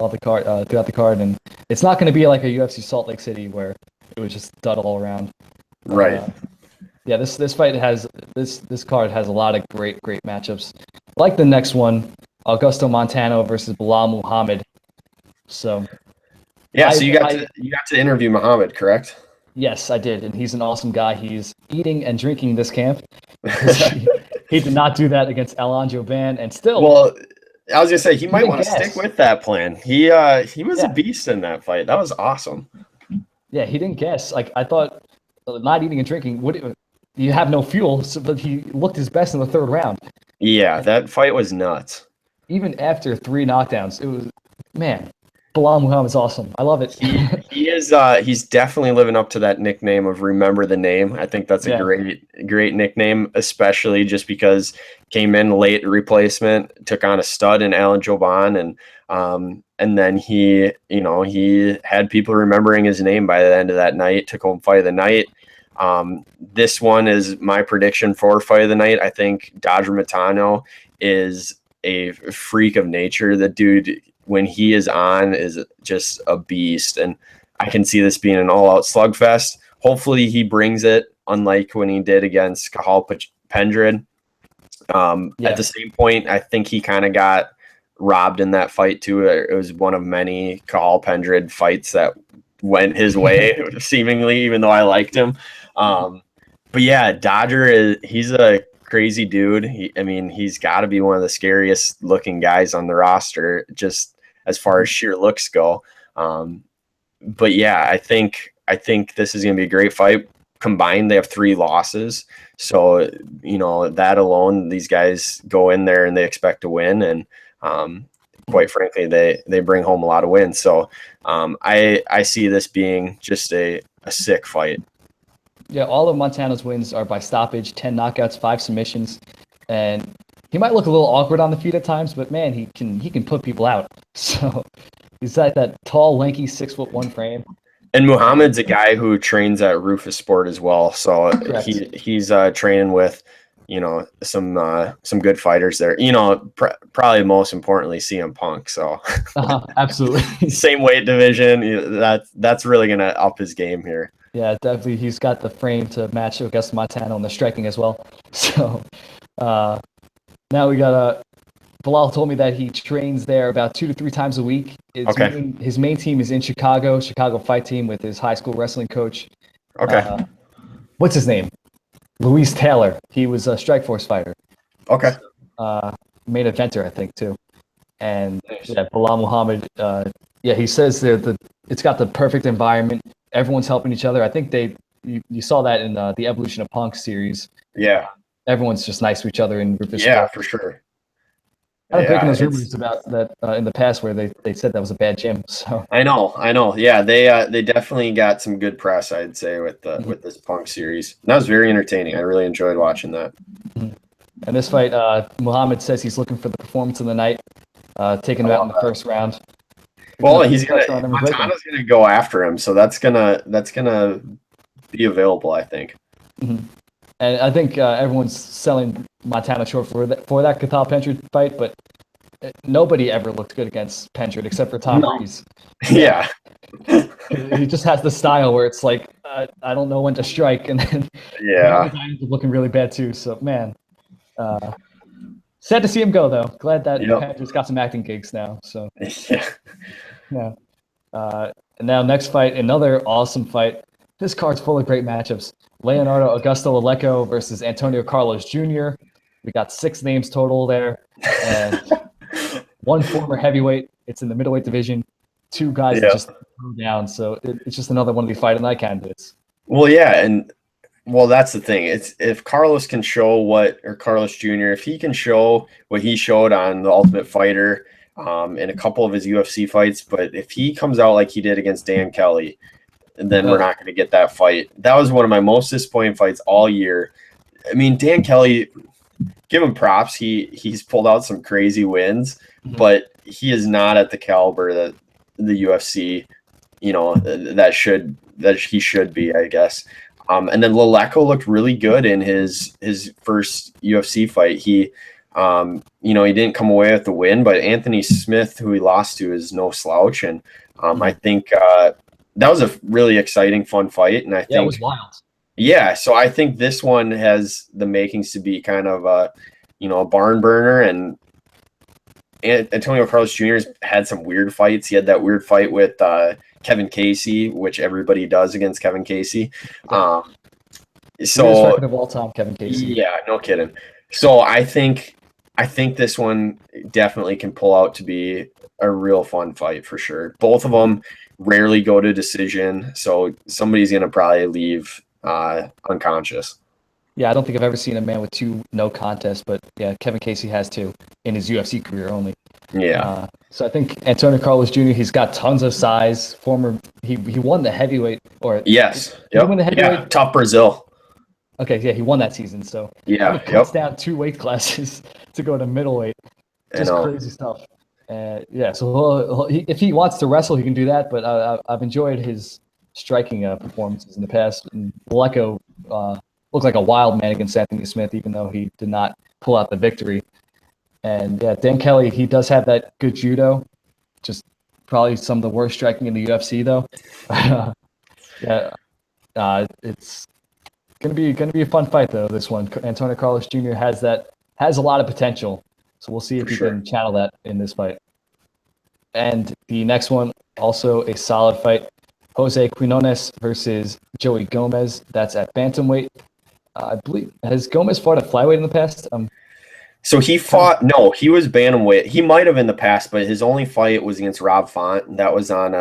S1: the card throughout the card, and it's not going to be like a UFC Salt Lake City where it was just dud all around.
S2: Right.
S1: This fight has this card has a lot of great matchups. Like the next one, Augusto Montano versus Bilal Muhammad. So.
S2: Yeah, so you got to interview Muhammad, correct?
S1: Yes, I did, and he's an awesome guy. He's eating and drinking this camp. He did not do that against Alan Joban, and still.
S2: Well, I was gonna say he might want to stick with that plan. He was a beast in that fight. That was awesome.
S1: Yeah, he didn't guess. Like I thought, not eating and drinking you have no fuel, but he looked his best in the 3rd round.
S2: Yeah, that fight was nuts.
S1: Even after 3 knockdowns, it was Bilal Muhammad's awesome. I love it.
S2: He is. He's definitely living up to that nickname of "Remember the Name." I think that's a great nickname, especially just because came in late replacement, took on a stud in Alan Joban, and then he had people remembering his name by the end of that night. Took home fight of the night. This one is my prediction for fight of the night. I think Dodger Matano is a freak of nature. The dude, when he is on, is just a beast, and I can see this being an all-out slugfest. Hopefully he brings it, unlike when he did against Cahal Pendred. At the same point, I think he kind of got robbed in that fight too. It was one of many Cahal Pendred fights that went his way, seemingly, even though I liked him. But yeah, Dodger he's a crazy dude. He's got to be one of the scariest looking guys on the roster, just as far as sheer looks go. But yeah, I think this is going to be a great fight. Combined, they have 3 losses. So, that alone, these guys go in there and they expect to win. And quite frankly, they bring home a lot of wins. So I see this being just a sick fight.
S1: Yeah, all of Montana's wins are by stoppage, 10 knockouts, 5 submissions, and he might look a little awkward on the feet at times, but man, he can put people out. So he's got that tall, lanky, 6'1" frame.
S2: And Muhammad's a guy who trains at Rufus Sport as well, so he's training with some good fighters there. Probably most importantly CM Punk. So
S1: absolutely,
S2: same weight division. That's really gonna up his game here.
S1: Yeah, definitely. He's got the frame to match Augusto Montana on the striking as well. So now we got Bilal told me that he trains there about 2 to 3 times a week. His main team is in Chicago Fight Team with his high school wrestling coach.
S2: Okay.
S1: What's his name? Luis Taylor. He was a Strikeforce fighter.
S2: Okay.
S1: Main eventer, I think, too. And Bilal Muhammad, he says it's got the perfect environment. Everyone's helping each other. I think you saw that in the Evolution of Punk series.
S2: Yeah.
S1: Everyone's just nice to each other in Rufus.
S2: Yeah, for sure.
S1: I've breaking those rumors about that in the past where they said that was a bad gym. So
S2: I know. Yeah, they definitely got some good press, I'd say, with this Punk series. And that was very entertaining. I really enjoyed watching that.
S1: Mm-hmm. And this fight, Muhammad says he's looking for the performance of the night, taking him out in the first round.
S2: Well, Montana's gonna go after him, so that's gonna be available, I think.
S1: Mm-hmm. And I think everyone's selling Montana short for that Cathal Penchard fight, but nobody ever looked good against Penchard except for Tom Breeze.
S2: Yeah.
S1: He just has the style where it's like I don't know when to strike, and then the guy ends up looking really bad too. So man, sad to see him go though. Glad that Penchard's got some acting gigs now. So yeah. And now next fight, another awesome fight. This card's full of great matchups. Leonardo Augusto Aleco versus Antonio Carlos Jr. We got 6 names total there, and 1 former heavyweight. It's in the middleweight division. 2 guys that just threw down. So it's just another one of the fight of the night candidates.
S2: Well, yeah, and that's the thing. It's if Carlos can show Carlos Jr. if he can show what he showed on The Ultimate Fighter in a couple of his UFC fights, but if he comes out like he did against Dan Kelly, then we're not going to get that fight. That was one of my most disappointing fights all year. I mean, Dan Kelly, give him props. He's pulled out some crazy wins, but he is not at the caliber that the UFC, that he should be, I guess. And then Aleco looked really good in his first UFC fight. He didn't come away with the win, but Anthony Smith, who he lost to, is no slouch. And I think that was a really exciting, fun fight. And I think
S1: it was wild.
S2: Yeah, so I think this one has the makings to be kind of a barn burner. And Antonio Carlos Jr. has had some weird fights. He had that weird fight with Kevin Casey, which everybody does against Kevin Casey.
S1: So record of all time, Kevin Casey.
S2: Yeah, no kidding. So I think this one definitely can pull out to be a real fun fight for sure. Both of them rarely go to decision, so somebody's going to probably leave unconscious.
S1: Yeah, I don't think I've ever seen a man with 2 no contests, but yeah, Kevin Casey has 2 in his UFC career only.
S2: Yeah.
S1: So I think Antonio Carlos Jr., he's got tons of size. He won the heavyweight
S2: yes.
S1: He won the heavyweight.
S2: Yeah, Tough Brazil.
S1: Okay, yeah, he won that season. So he cuts down 2 weight classes to go to middleweight. Just crazy stuff. So if he wants to wrestle, he can do that. But I've enjoyed his striking performances in the past. And Aleco looked like a wild man against Anthony Smith, even though he did not pull out the victory. And Dan Kelly, he does have that good judo. Just probably some of the worst striking in the UFC, though. It's gonna be a fun fight though. This one, Antonio Carlos Jr. has a lot of potential. So we'll see if he can channel that in this fight. And the next one, also a solid fight. Jose Quinones versus Joey Gomez. That's at bantamweight. I believe, has Gomez fought at flyweight in the past?
S2: So he was bantamweight. He might have in the past, but his only fight was against Rob Font. And that was on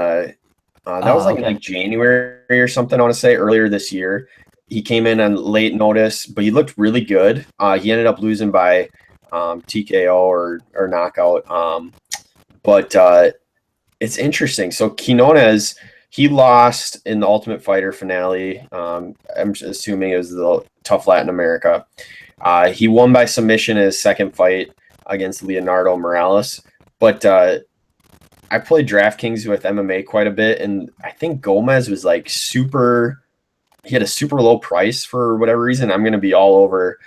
S2: like January or something, I want to say, earlier this year. He came in on late notice, but he looked really good. He ended up losing by TKO or knockout. But it's interesting. So Quinones, he lost in the Ultimate Fighter finale. I'm assuming it was the Tough Latin America. He won by submission in his second fight against Leonardo Morales. But I played DraftKings with MMA quite a bit, and I think Gomez was like super. He had a super low price for whatever reason. I'm going to be all over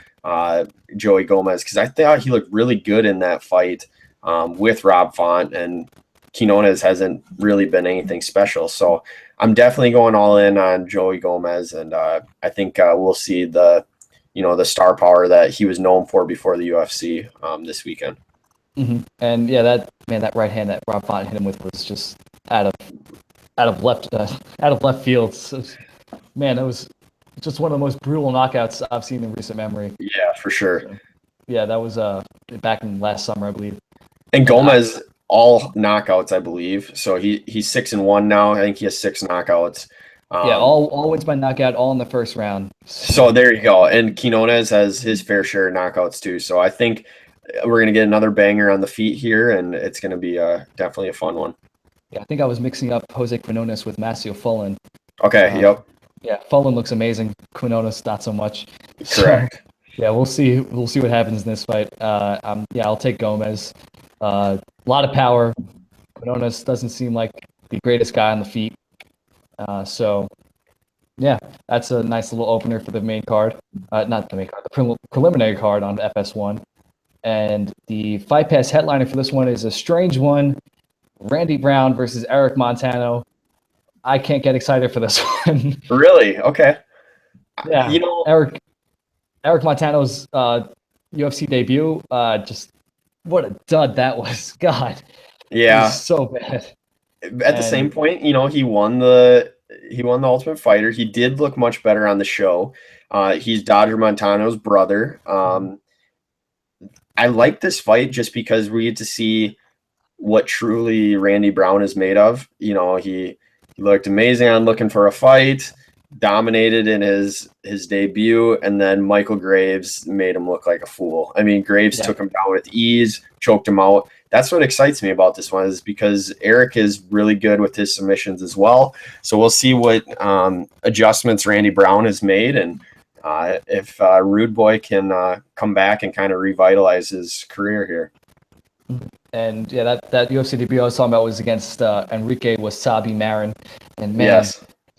S2: Joey Gomez because I thought he looked really good in that fight with Rob Font, and Quinones hasn't really been anything special. So I'm definitely going all in on Joey Gomez, and I think we'll see the star power that he was known for before the UFC this weekend.
S1: Mm-hmm. And yeah, that right hand that Rob Font hit him with was just out of left field. So, man, that was just one of the most brutal knockouts I've seen in recent memory.
S2: Yeah, for sure.
S1: So, yeah, that was back in last summer, I believe.
S2: And Gomez, all knockouts, I believe. So he's 6-1 now. I think he has 6 knockouts.
S1: Yeah, all wins by knockout, all in the first round.
S2: So there you go. And Quinones has his fair share of knockouts too. So I think we're going to get another banger on the feet here, and it's going to be definitely a fun one.
S1: Yeah, I think I was mixing up Jose Quinones with Macio Fullen.
S2: Okay, yep.
S1: Yeah, Fullen looks amazing. Quinones, not so much.
S2: Correct.
S1: So, yeah, we'll see. We'll see what happens in this fight. I'll take Gomez. A lot of power. Quinones doesn't seem like the greatest guy on the feet. So, yeah, that's a nice little opener for the main card. Not the main card, the preliminary card on FS1. And the Fight Pass headliner for this one is a strange one. Randy Brown versus Eric Montano. I can't get excited for this one.
S2: Really? Okay.
S1: Yeah. Eric Montano's UFC debut, just what a dud that was. God.
S2: Yeah.
S1: It was so bad.
S2: At the same point, he won the Ultimate Fighter. He did look much better on the show. He's Dodger Montano's brother. I like this fight just because we get to see what truly Randy Brown is made of. He looked amazing on Looking for a Fight, dominated in his debut, and then Michael Graves made him look like a fool. I mean, Graves took him down with ease, choked him out. That's what excites me about this one, is because Eric is really good with his submissions as well. So we'll see what adjustments Randy Brown has made, and if Rude Boy can come back and kind of revitalize his career here.
S1: And yeah, that UFC debut I was talking about was against Enrique Wasabi Marin, and man,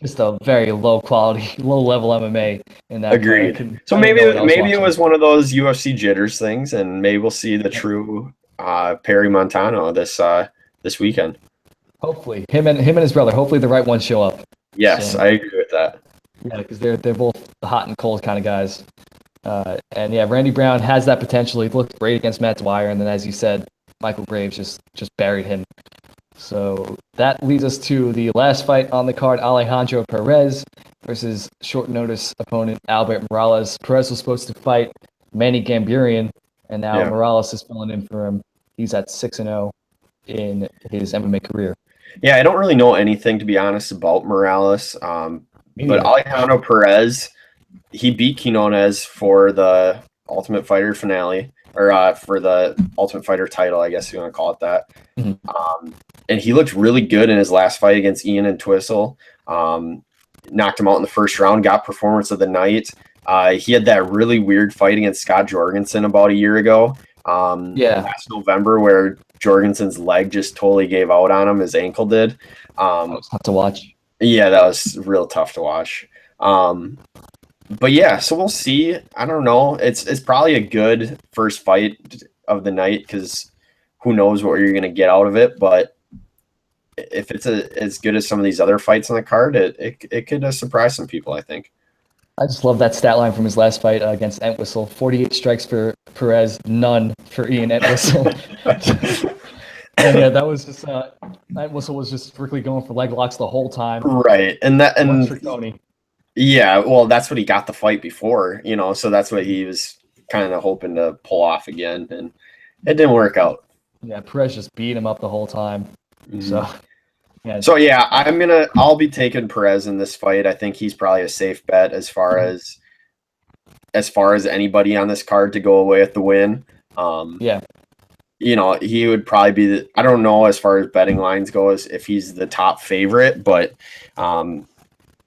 S1: just a very low quality, low level MMA in that.
S2: Agreed. So maybe it was one of those UFC jitters things, and maybe we'll see the true Perry Montano this weekend.
S1: Hopefully, him and his brother. Hopefully, the right ones show up.
S2: Yes, I agree with that.
S1: Yeah, because they're both hot and cold kind of guys. And yeah, Randy Brown has that potential. He looked great against Matt Dwyer, and then as you said, Michael Graves just buried him. So that leads us to the last fight on the card: Alejandro Perez versus short notice opponent Albert Morales. Perez was supposed to fight Manny Gamburian, and now Morales is filling in for him. He's at 6-0 in his MMA career.
S2: Yeah, I don't really know anything, to be honest, about Morales. But Alejandro Perez, he beat Quinones for the Ultimate Fighter finale, or for the Ultimate Fighter title, I guess you want to call it that. Mm-hmm. And he looked really good in his last fight against Ian and Twistle. Knocked him out in the first round, got performance of the night. He had that really weird fight against Scott Jorgensen about a year ago. Last November, where Jorgensen's leg just totally gave out on him. His ankle did.
S1: That was tough to watch.
S2: Yeah, that was real tough to watch. But yeah, so we'll see. I don't know. It's probably a good first fight of the night, because who knows what you're going to get out of it. But if it's as good as some of these other fights on the card, it could surprise some people, I think.
S1: I just love that stat line from his last fight against Entwistle. 48 strikes for Perez, none for Ian Entwistle. And yeah, that was just Entwistle was just strictly going for leg locks the whole time.
S2: Right, and yeah, well, that's what he got the fight before, so that's what he was kind of hoping to pull off again, and it didn't work out.
S1: Yeah, Perez just beat him up the whole time. Mm-hmm.
S2: So yeah, I'll be taking Perez in this fight. I think he's probably a safe bet as far as anybody on this card to go away with the win. he would probably be I don't know as far as betting lines goes if he's the top favorite, but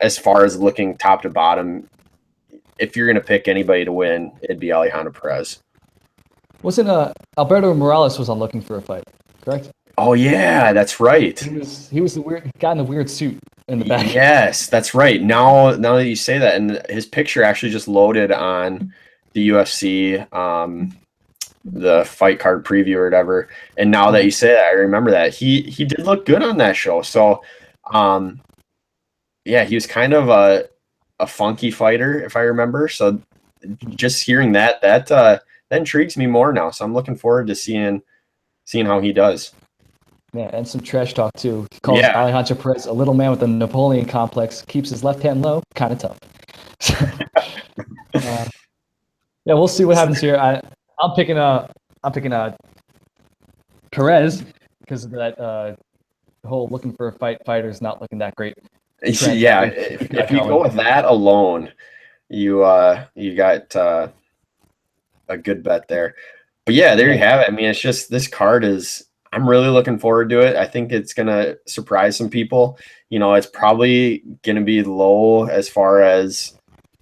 S2: as far as looking top to bottom, if you're going to pick anybody to win, it'd be Alejandro Perez.
S1: Wasn't Alberto Morales was on Looking for a Fight, correct?
S2: Oh yeah, that's right.
S1: He was the weird guy in the weird suit in the back.
S2: Yes, that's right. Now that you say that, and his picture actually just loaded on the UFC, the fight card preview or whatever. And now that you say that, I remember that he did look good on that show. So, yeah, he was kind of a funky fighter, if I remember. So, just hearing that intrigues me more now. So I'm looking forward to seeing how he does.
S1: Yeah, and some trash talk too. He calls Alejandro Perez a little man with a Napoleon complex, keeps his left hand low, kind of tough. Yeah, we'll see what happens here. I'm picking Perez because of that whole Looking for a fighter is not looking that great.
S2: Yeah, if you go with that alone, you got a good bet there. But yeah, there you have it. I mean, it's just this card is. I'm really looking forward to it. I think it's going to surprise some people. It's probably going to be low as far as,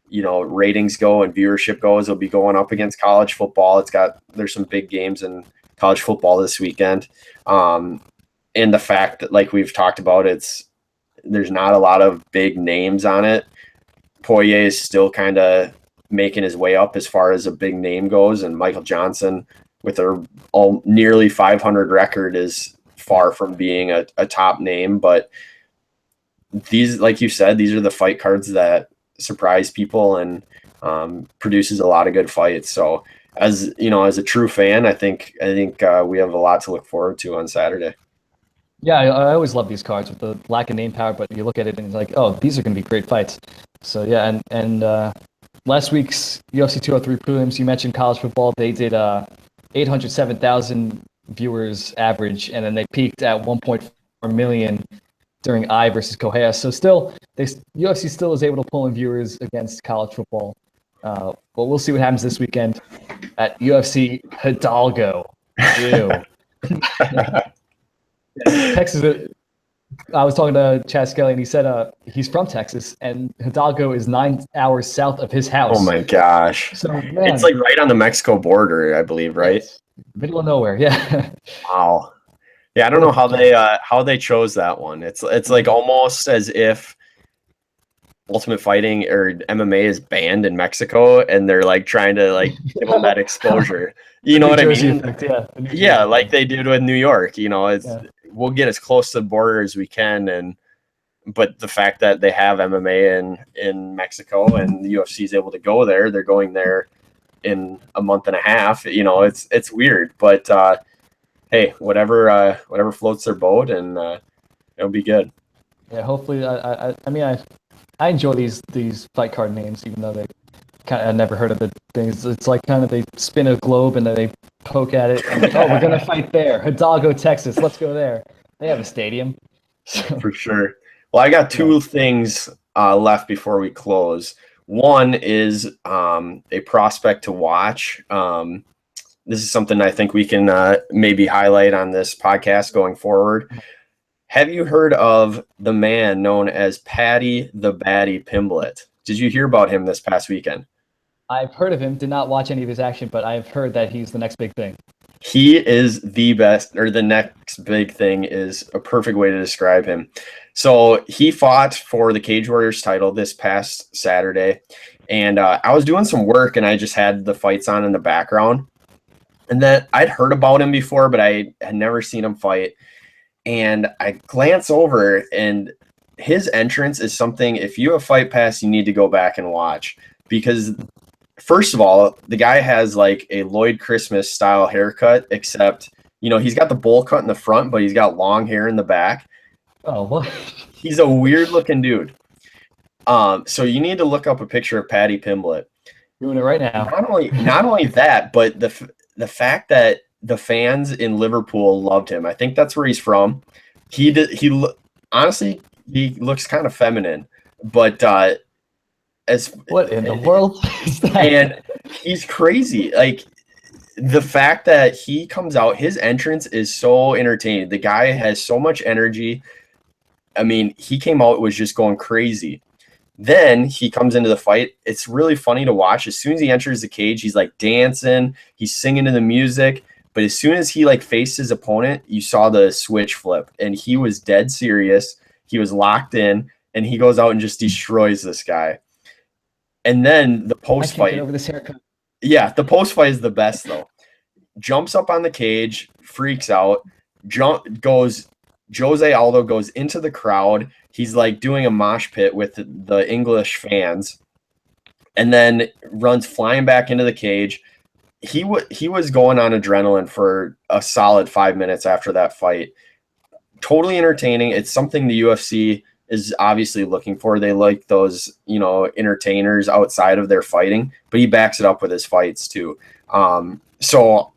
S2: ratings go and viewership goes. It'll be going up against college football. There's some big games in college football this weekend. And the fact that, like we've talked about, there's not a lot of big names on it. Poirier is still kind of making his way up as far as a big name goes. And Michael Johnson, with a nearly 500 record, is far from being a top name. But these, like you said, these are the fight cards that surprise people and produces a lot of good fights. So as a true fan, I think we have a lot to look forward to on Saturday.
S1: Yeah, I always love these cards with the lack of name power, but you look at it and it's like, oh, these are going to be great fights. So yeah, and last week's UFC 203 prelims, you mentioned college football. They did 807,000 viewers average, and then they peaked at 1.4 million during I versus Correa. So still, UFC still is able to pull in viewers against college football. But we'll see what happens this weekend at UFC Hidalgo. Ew. Texas. I was talking to Chad Skelly, and he said he's from Texas, and Hidalgo is 9 hours south of his house.
S2: Oh my gosh!
S1: So man,
S2: it's like right on the Mexico border, I believe, right?
S1: Middle of nowhere, yeah.
S2: Wow. Yeah, I don't know how they chose that one. It's like almost as if Ultimate Fighting or MMA is banned in Mexico, and they're like trying to like give them that exposure. You know what I mean?
S1: Effect,
S2: yeah, like they did with New York. We'll get as close to the border as we can, but the fact that they have MMA in Mexico and the UFC is able to go there, they're going there in a month and a half. It's weird, but hey, whatever floats their boat, and it'll be good.
S1: Yeah, hopefully. I enjoy these fight card names, even though I never heard of the things. It's like kind of they spin a globe and then they poke at it. And like, oh, we're gonna fight there, Hidalgo, Texas. Let's go there. They have a stadium.
S2: For sure. Well, I got two things left before we close. One is a prospect to watch. This is something I think we can maybe highlight on this podcast going forward. Have you heard of the man known as Paddy the Baddy Pimblett? Did you hear about him this past weekend?
S1: I've heard of him. Did not watch any of his action, but I've heard that he's the next big thing.
S2: He is the best, or the next big thing is a perfect way to describe him. So he fought for the Cage Warriors title this past Saturday, and I was doing some work, and I just had the fights on in the background. And then I'd heard about him before, but I had never seen him fight. And I glance over, and his entrance is something, if you have Fight Pass, you need to go back and watch. Because, first of all, the guy has like a Lloyd Christmas style haircut, except, he's got the bowl cut in the front, but he's got long hair in the back.
S1: Oh, what?
S2: He's a weird looking dude. So you need to look up a picture of Paddy Pimblett.
S1: Doing it right now.
S2: Not only that, but the fact that the fans in Liverpool loved him. I think that's where he's from. Honestly, he looks kind of feminine, but
S1: what in the world is that?
S2: And he's crazy. Like, the fact that he comes out, his entrance is so entertaining. The guy has so much energy. I mean, he came out, was just going crazy. Then he comes into the fight. It's really funny to watch. As soon as he enters the cage, he's like dancing, he's singing to the music. But as soon as he like faced his opponent, you saw the switch flip, and he was dead serious. He was locked in, and he goes out and just destroys this guy. And then the post
S1: I can't get
S2: fight,
S1: over this haircut.
S2: yeah, the post fight is the best though. Jumps up on the cage, freaks out, Jose Aldo goes into the crowd. He's like doing a mosh pit with the English fans, and then runs flying back into the cage. He was going on adrenaline for a solid 5 minutes after that fight. Totally entertaining. It's something the UFC is obviously looking for. They like those, entertainers outside of their fighting, but he backs it up with his fights too. So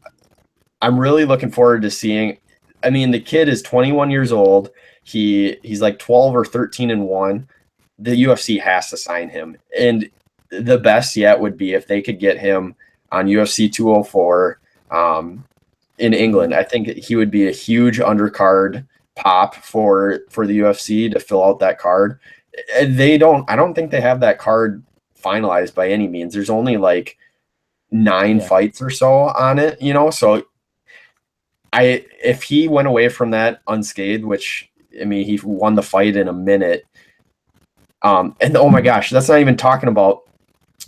S2: I'm really looking forward to seeing. I mean, the kid is 21 years old. He's like 12 or 13-1. The UFC has to sign him. And the best yet would be if they could get him on UFC 204 in England. I think he would be a huge undercard pop for the UFC to fill out that card. I don't think they have that card finalized by any means. There's only like 9 fights or so on it, so if he went away from that unscathed, which, I mean, he won the fight in a minute. And oh my gosh, that's not even talking about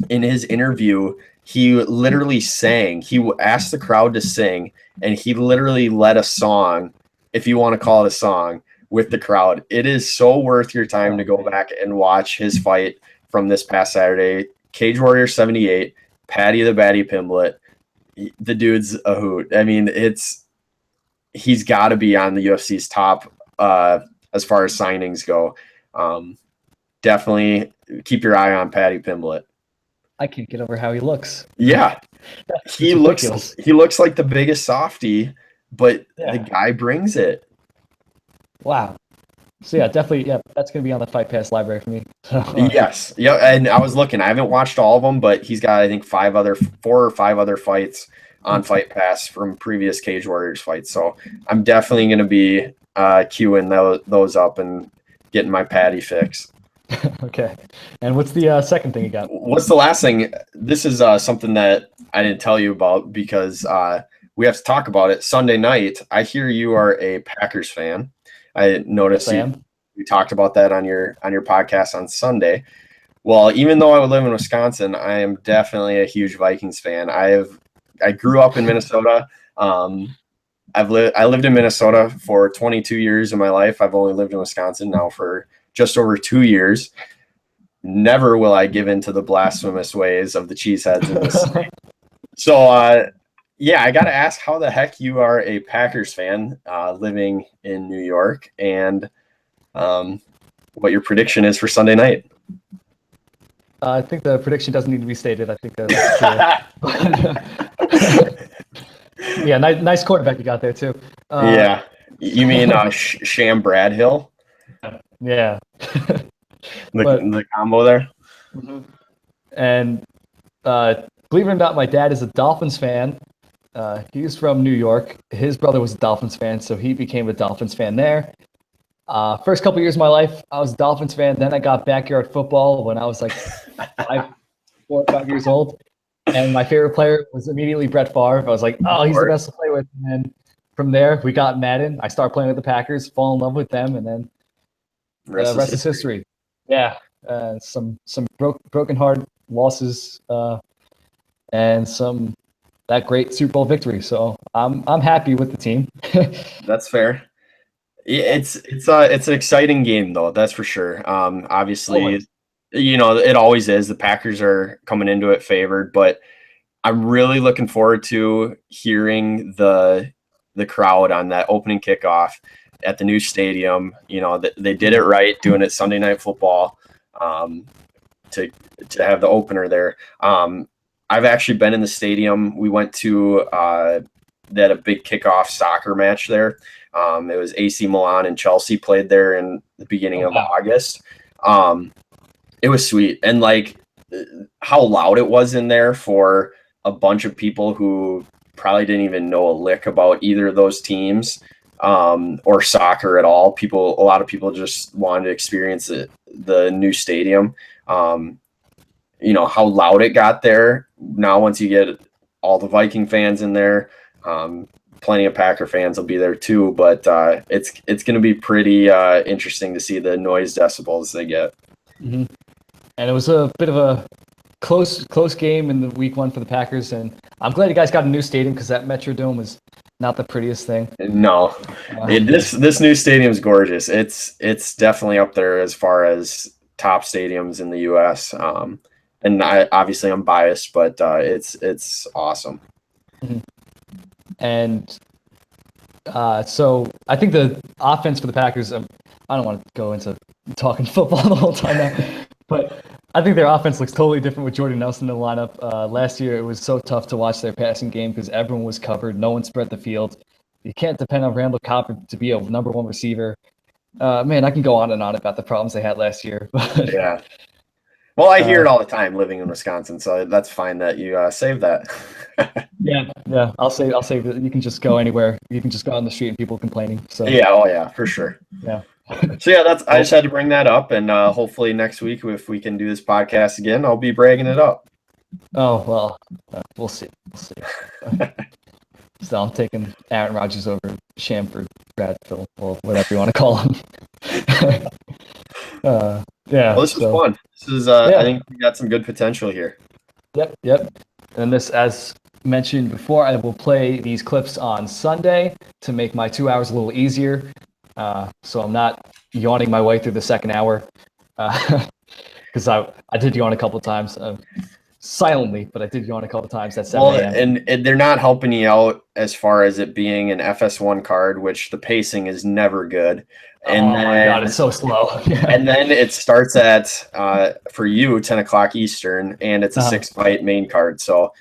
S2: in his interview. He literally sang. He asked the crowd to sing, and he literally led a song, if you want to call it a song, with the crowd. It is so worth your time to go back and watch his fight from this past Saturday. Cage Warrior 78, Paddy the Batty Pimblett. The dude's a hoot. I mean, he's got to be on the UFC's top as far as signings go. Definitely keep your eye on Paddy Pimblett.
S1: I can't get over how he looks.
S2: Yeah, he looks like the biggest softie, but the guy brings it.
S1: Wow. So yeah, definitely, that's gonna be on the Fight Pass library for me.
S2: Yes, yeah, and I was looking. I haven't watched all of them, but he's got, I think, 4 or 5 other fights on Fight Pass from previous Cage Warriors fights. So I'm definitely going to be queuing those up and getting my Paddy fix.
S1: Okay. And what's the second thing you got?
S2: What's the last thing? This is something that I didn't tell you about because we have to talk about it. Sunday night, I hear you are a Packers fan. I noticed you talked about that on your podcast on Sunday. Well, even though I would live in Wisconsin, I am definitely a huge Vikings fan. I grew up in Minnesota. I lived in Minnesota for 22 years of my life. I've only lived in Wisconsin now for just over 2 years. Never will I give in to the blasphemous ways of the cheeseheads in this state. So, I got to ask how the heck you are a Packers fan living in New York, and what your prediction is for Sunday night.
S1: I think the prediction doesn't need to be stated. I think that's yeah, nice quarterback you got there too.
S2: Yeah, you mean Sham Bradhill?
S1: Yeah,
S2: the combo there.
S1: Mm-hmm. And believe it or not, my dad is a Dolphins fan. He's from New York. His brother was a Dolphins fan, so he became a Dolphins fan there. First couple years of my life, I was a Dolphins fan. Then I got backyard football when I was like 4 or 5 years old. And my favorite player was immediately Brett Favre. I was like, oh, he's the best to play with. And then from there, we got Madden. I started playing with the Packers, fall in love with them, and then rest is history. Yeah, some broken heart losses, and that great Super Bowl victory. So I'm happy with the team.
S2: That's fair. It's an exciting game though, that's for sure. Obviously, it always is. The Packers are coming into it favored, but I'm really looking forward to hearing the crowd on that opening kickoff at the new stadium. They did it right doing it Sunday Night Football to have the opener there. I've actually been in the stadium. We went to a big kickoff soccer match there. It was AC Milan and Chelsea played there in the beginning of August. It was sweet. And like how loud it was in there for a bunch of people who probably didn't even know a lick about either of those teams or soccer at all. A lot of people just wanted to experience the new stadium. How loud it got there. Now, once you get all the Viking fans in there, plenty of Packer fans will be there too. But it's going to be pretty interesting to see the noise decibels they get.
S1: Mm-hmm. And it was a bit of a close game in the week 1 for the Packers, and I'm glad you guys got a new stadium because that Metrodome was not the prettiest thing.
S2: No, this new stadium is gorgeous. It's definitely up there as far as top stadiums in the U.S. And I'm biased, but it's awesome.
S1: Mm-hmm. And so I think the offense for the Packers. I don't want to go into talking football the whole time now, but I think their offense looks totally different with Jordan Nelson in the lineup. Last year, it was so tough to watch their passing game because everyone was covered. No one spread the field. You can't depend on Randall Cobb to be a number 1 receiver. Man, I can go on and on about the problems they had last year. But,
S2: yeah. Well, I hear it all the time living in Wisconsin, so that's fine that you save that.
S1: Yeah. I'll save that. You can just go anywhere. You can just go on the street and people complaining. So
S2: yeah, for sure.
S1: Yeah.
S2: So yeah, I just had to bring that up, and hopefully next week, if we can do this podcast again, I'll be bragging it up.
S1: Oh well, we'll see. So I'm taking Aaron Rodgers over Shamford, Bradfield, or whatever you want to call him. Yeah.
S2: Well, this was fun. This is I think we got some good potential here.
S1: Yep. And this, as mentioned before, I will play these clips on Sunday to make my 2 hours a little easier. So I'm not yawning my way through the second hour, because I did yawn a couple of times, silently, but I did yawn a couple of times at 7 a.m.
S2: And they're not helping you out as far as it being an FS1 card, which the pacing is never good. And
S1: my God, it's so slow.
S2: And then it starts at, for you, 10 o'clock Eastern, and it's a 6-fight main card. So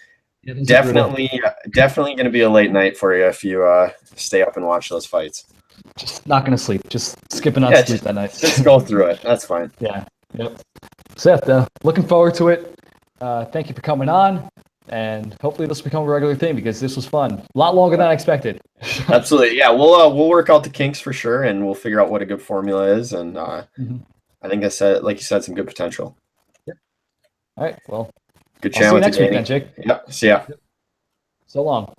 S2: definitely going to be a late night for you if you stay up and watch those fights.
S1: Just not going to sleep. Just skipping on sleep that night.
S2: Just go through it. That's fine.
S1: Yeah. Yep. So looking forward to it. Thank you for coming on, and hopefully this will become a regular thing because this was fun. A lot longer than I expected.
S2: Absolutely. Yeah, we'll work out the kinks for sure, and we'll figure out what a good formula is. And I think like you said, some good potential.
S1: Yep. All right. Well,
S2: good chatting with you
S1: next week then, Jake.
S2: Yep. See ya.
S1: So long.